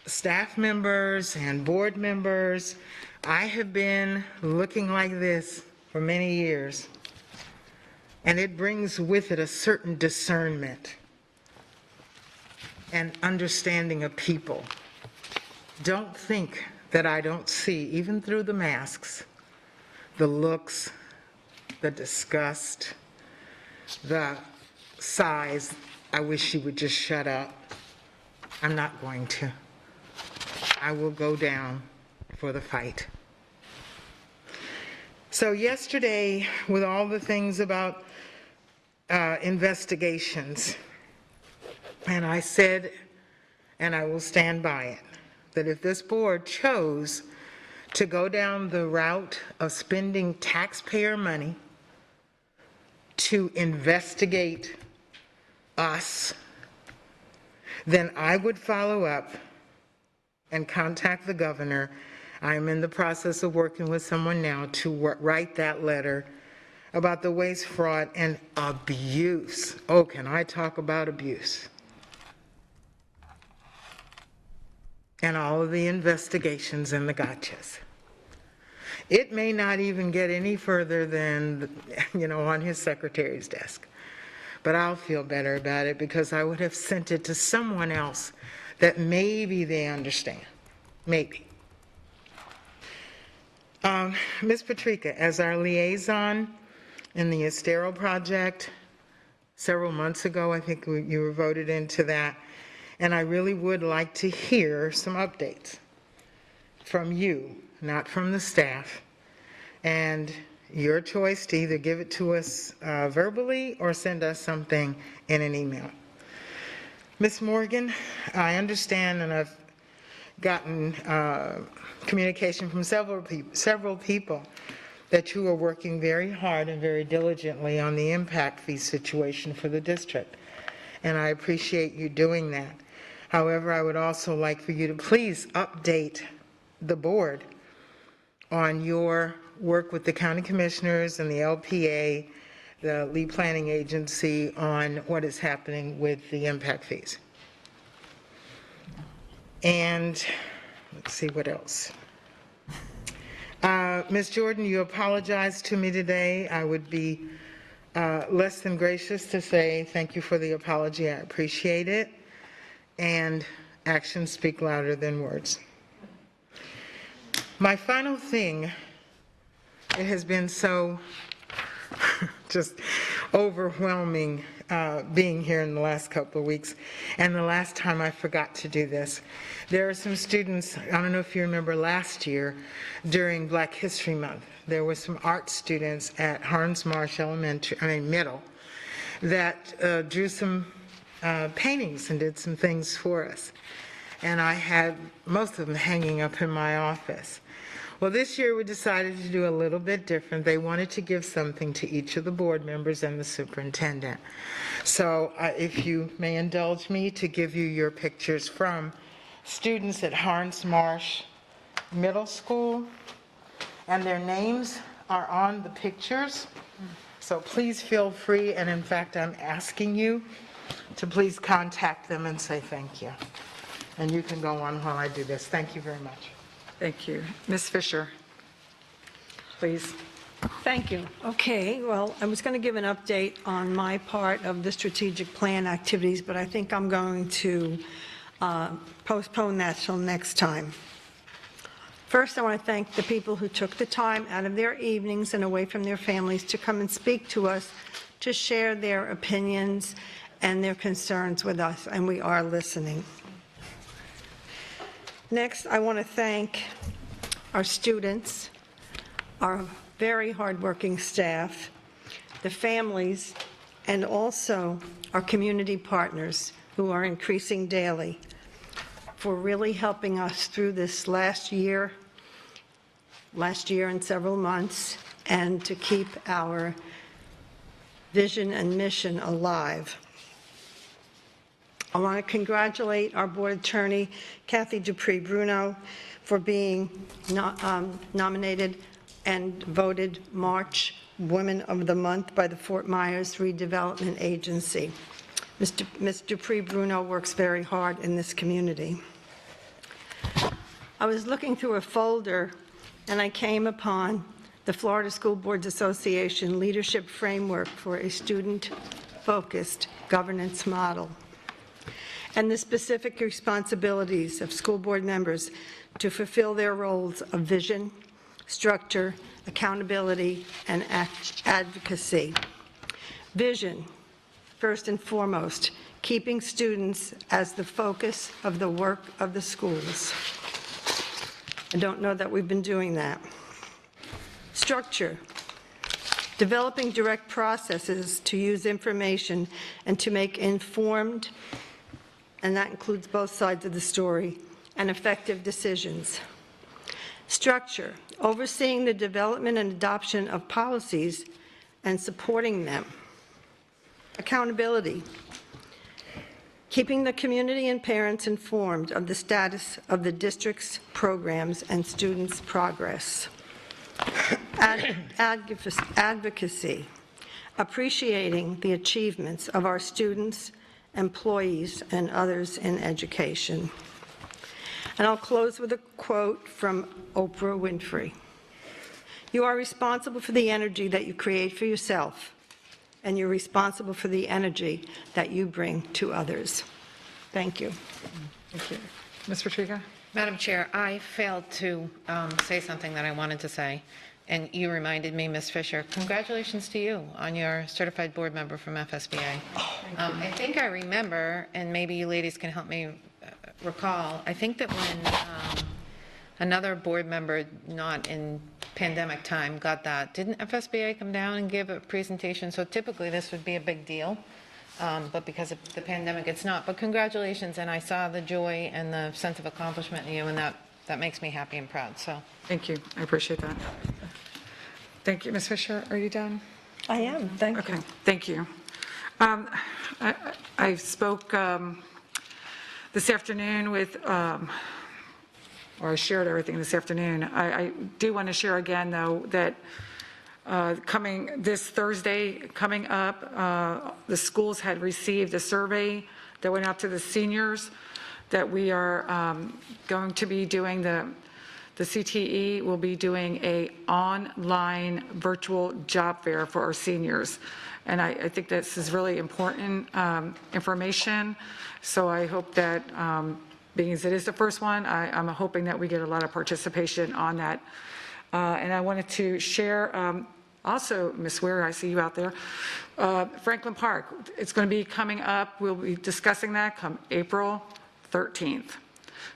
staff members and board members, I have been looking like this for many years, and it brings with it a certain discernment and understanding of people. Don't think that I don't see, even through the masks, the looks, the disgust, the sighs. I wish she would just shut up. I'm not going to. I will go down for the fight. So yesterday, with all the things about investigations, and I said, and I will stand by it, that if this board chose to go down the route of spending taxpayer money to investigate us, then I would follow up and contact the governor. I'm in the process of working with someone now to write that letter about the waste, fraud, and abuse. Oh, can I talk about abuse? And all of the investigations and the gotchas. It may not even get any further than, on his secretary's desk. But I'll feel better about it because I would have sent it to someone else that maybe they understand. Maybe. Ms. Patrica, as our liaison in the Estero project, several months ago, I think you were voted into that. And I really would like to hear some updates from you, not from the staff, and your choice to either give it to us verbally or send us something in an email. Ms. Morgan, I understand, and I've gotten communication from several people that you are working very hard and very diligently on the impact fee situation for the district, and I appreciate you doing that. However, I would also like for you to please update the board on your work with the county commissioners and the LPA, the lead planning agency, on what is happening with the impact fees. And let's see what else. Ms. Jordan, you apologized to me today. I would be less than gracious to say thank you for the apology. I appreciate it. And actions speak louder than words. My final thing, it has been so just overwhelming being here in the last couple of weeks, and the last time I forgot to do this. There are some students, I don't know if you remember last year during Black History Month, there were some art students at Harns Marsh Middle that drew some paintings and did some things for us. And I had most of them hanging up in my office. Well, this year we decided to do a little bit different. They wanted to give something to each of the board members and the superintendent. So if you may indulge me to give you your pictures from students at Harns Marsh Middle School, and their names are on the pictures. So please feel free, and in fact, I'm asking you to please contact them and say thank you. And you can go on while I do this. Thank you very much. Thank you. Ms. Fisher. please. Thank you. Okay, well, I was going to give an update on my part of the strategic plan activities, but I think I'm going to postpone that till next time. First, I want to thank the people who took the time out of their evenings and away from their families to come and speak to us, to share their opinions and their concerns with us, and we are listening. Next, I want to thank our students, our very hardworking staff, the families, and also our community partners who are increasing daily for really helping us through this last year and several months, and to keep our vision and mission alive. I want to congratulate our board attorney, Kathy Dupree-Bruno, for being nominated and voted March Women of the Month by the Fort Myers Redevelopment Agency. Ms. Dupree-Bruno works very hard in this community. I was looking through a folder and I came upon the Florida School Boards Association Leadership Framework for a Student-Focused Governance Model, and the specific responsibilities of school board members to fulfill their roles of vision, structure, accountability, and advocacy. Vision, first and foremost, keeping students as the focus of the work of the schools. I don't know that we've been doing that. Structure, developing direct processes to use information and to make informed, and that includes both sides of the story, and effective decisions. Structure, overseeing the development and adoption of policies and supporting them. Accountability, keeping the community and parents informed of the status of the district's programs and students' progress. Advocacy, appreciating the achievements of our students, employees, and others in education. And I'll close with a quote from Oprah Winfrey. You are responsible for the energy that you create for yourself, and you're responsible for the energy that you bring to others. Thank you. Thank you. Ms. Patrica? Madam Chair, I failed to say something that I wanted to say, and you reminded me, Ms. Fisher. Congratulations to you on your certified board member from FSBA. I think I remember, and maybe you ladies can help me recall, I think that when another board member, not in pandemic time, got that, didn't FSBA come down and give a presentation? So typically this would be a big deal, but because of the pandemic, it's not. But congratulations, and I saw the joy and the sense of accomplishment in you, and that makes me happy and proud. So thank you. I appreciate that. Thank you. Ms. Fisher, are you done? I am. Thank you. Okay. Thank you. I spoke this afternoon with, or I shared everything this afternoon. I do want to share again, though, that coming this Thursday, coming up, the schools had received a survey that went out to the seniors that we are going to be doing the CTE will be doing a online virtual job fair for our seniors. And I think this is really important information. So I hope that, being as it is the first one, I'm hoping that we get a lot of participation on that. And I wanted to share also, Ms. Ware, I see you out there, Franklin Park. It's going to be coming up. We'll be discussing that come April 13th.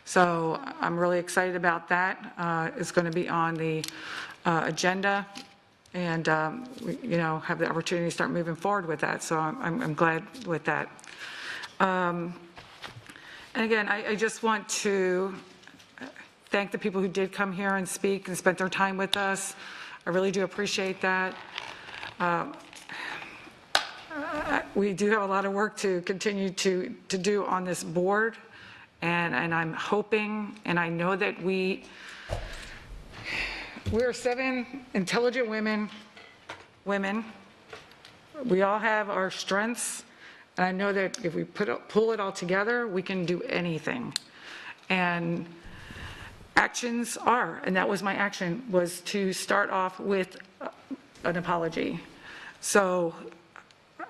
So I'm really excited about that. It's going to be on the agenda, and we, have the opportunity to start moving forward with that. So I'm glad with that. And again, I just want to thank the people who did come here and speak and spent their time with us. I really do appreciate that. We do have a lot of work to continue to do on this board. And I'm hoping, and I know that we're 7 intelligent women. We all have our strengths, and I know that if we pull it all together, we can do anything. And actions are, and that was my action, was to start off with an apology. So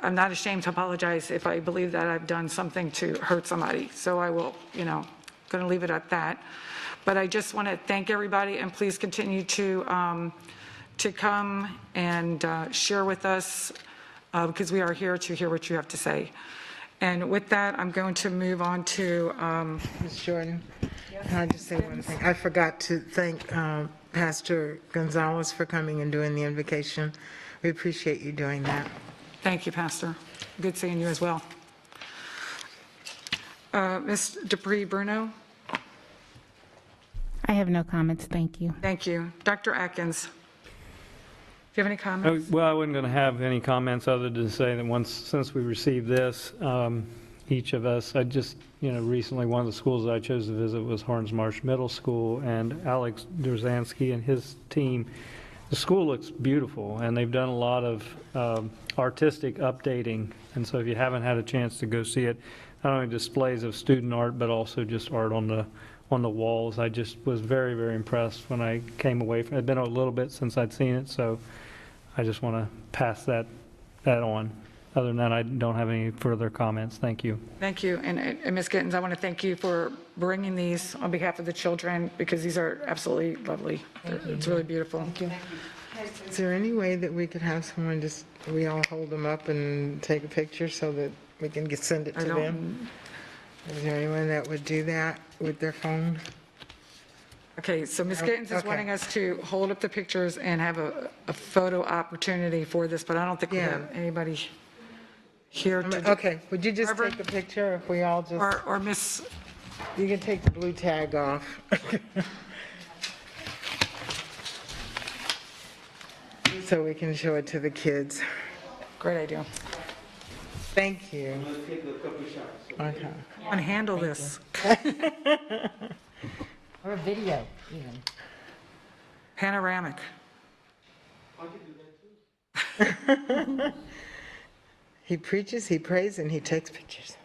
I'm not ashamed to apologize if I believe that I've done something to hurt somebody. So I will, going to leave it at that. But I just want to thank everybody, and please continue to come and share with us, because we are here to hear what you have to say. And with that, I'm going to move on to Ms. Jordan, can I just say one thing? I forgot to thank Pastor Gonzalez for coming and doing the invocation. We appreciate you doing that. Thank you, Pastor. Good seeing you as well. Ms. Dupree Bruno? I have no comments, thank you. Thank you. Dr. Atkins? Do you have any comments? Well, I wasn't going to have any comments other than to say that since we received this, each of us, I just, recently one of the schools that I chose to visit was Horns Marsh Middle School, and Alex Durzansky and his team, the school looks beautiful, and they've done a lot of artistic updating, and so if you haven't had a chance to go see it, not only displays of student art, but also just art on the walls. I just was very, very impressed when I came away from it. It's been a little bit since I'd seen it, so I just want to pass that on. Other than that, I don't have any further comments. Thank you. Thank you. And Ms. Gittens, I want to thank you for bringing these on behalf of the children, because these are absolutely lovely. It's really beautiful. Thank you. Is there any way that we could have someone we all hold them up and take a picture so that we can send it to them? Is there anyone that would do that with their phone? Okay, so Ms. Gittens is wanting us to hold up the pictures and have a photo opportunity for this, but I don't think we have anybody here to. Okay, would you just take a picture if we all just. Or Miss. You can take the blue tag off. So we can show it to the kids. Great idea. Thank you. Okay. And handle this. Or a video, even. Panoramic. He preaches, he prays, and he takes pictures.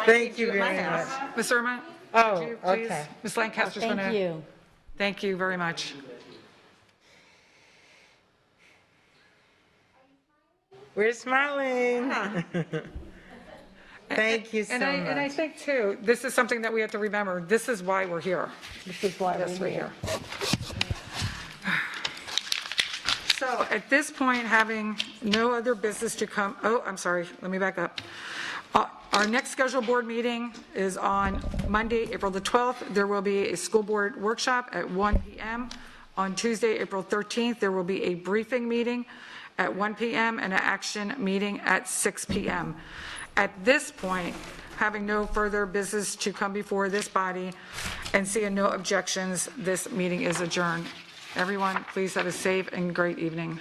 Thank you very much. Ms. Irma? Oh, would you please? okay. Ms. Lancaster's going to. Thank you. Thank you very much. We're smiling. Thank you so much. And I think, too, this is something that we have to remember. This is why we're here. This is why we're here. So at this point, having no other business to come, I'm sorry, let me back up. Our next scheduled board meeting is on Monday, April the 12th. There will be a school board workshop at 1 p.m. On Tuesday, April 13th, there will be a briefing meeting at 1 p.m. and an action meeting at 6 p.m. At this point, having no further business to come before this body and seeing no objections, this meeting is adjourned. Everyone, please have a safe and great evening.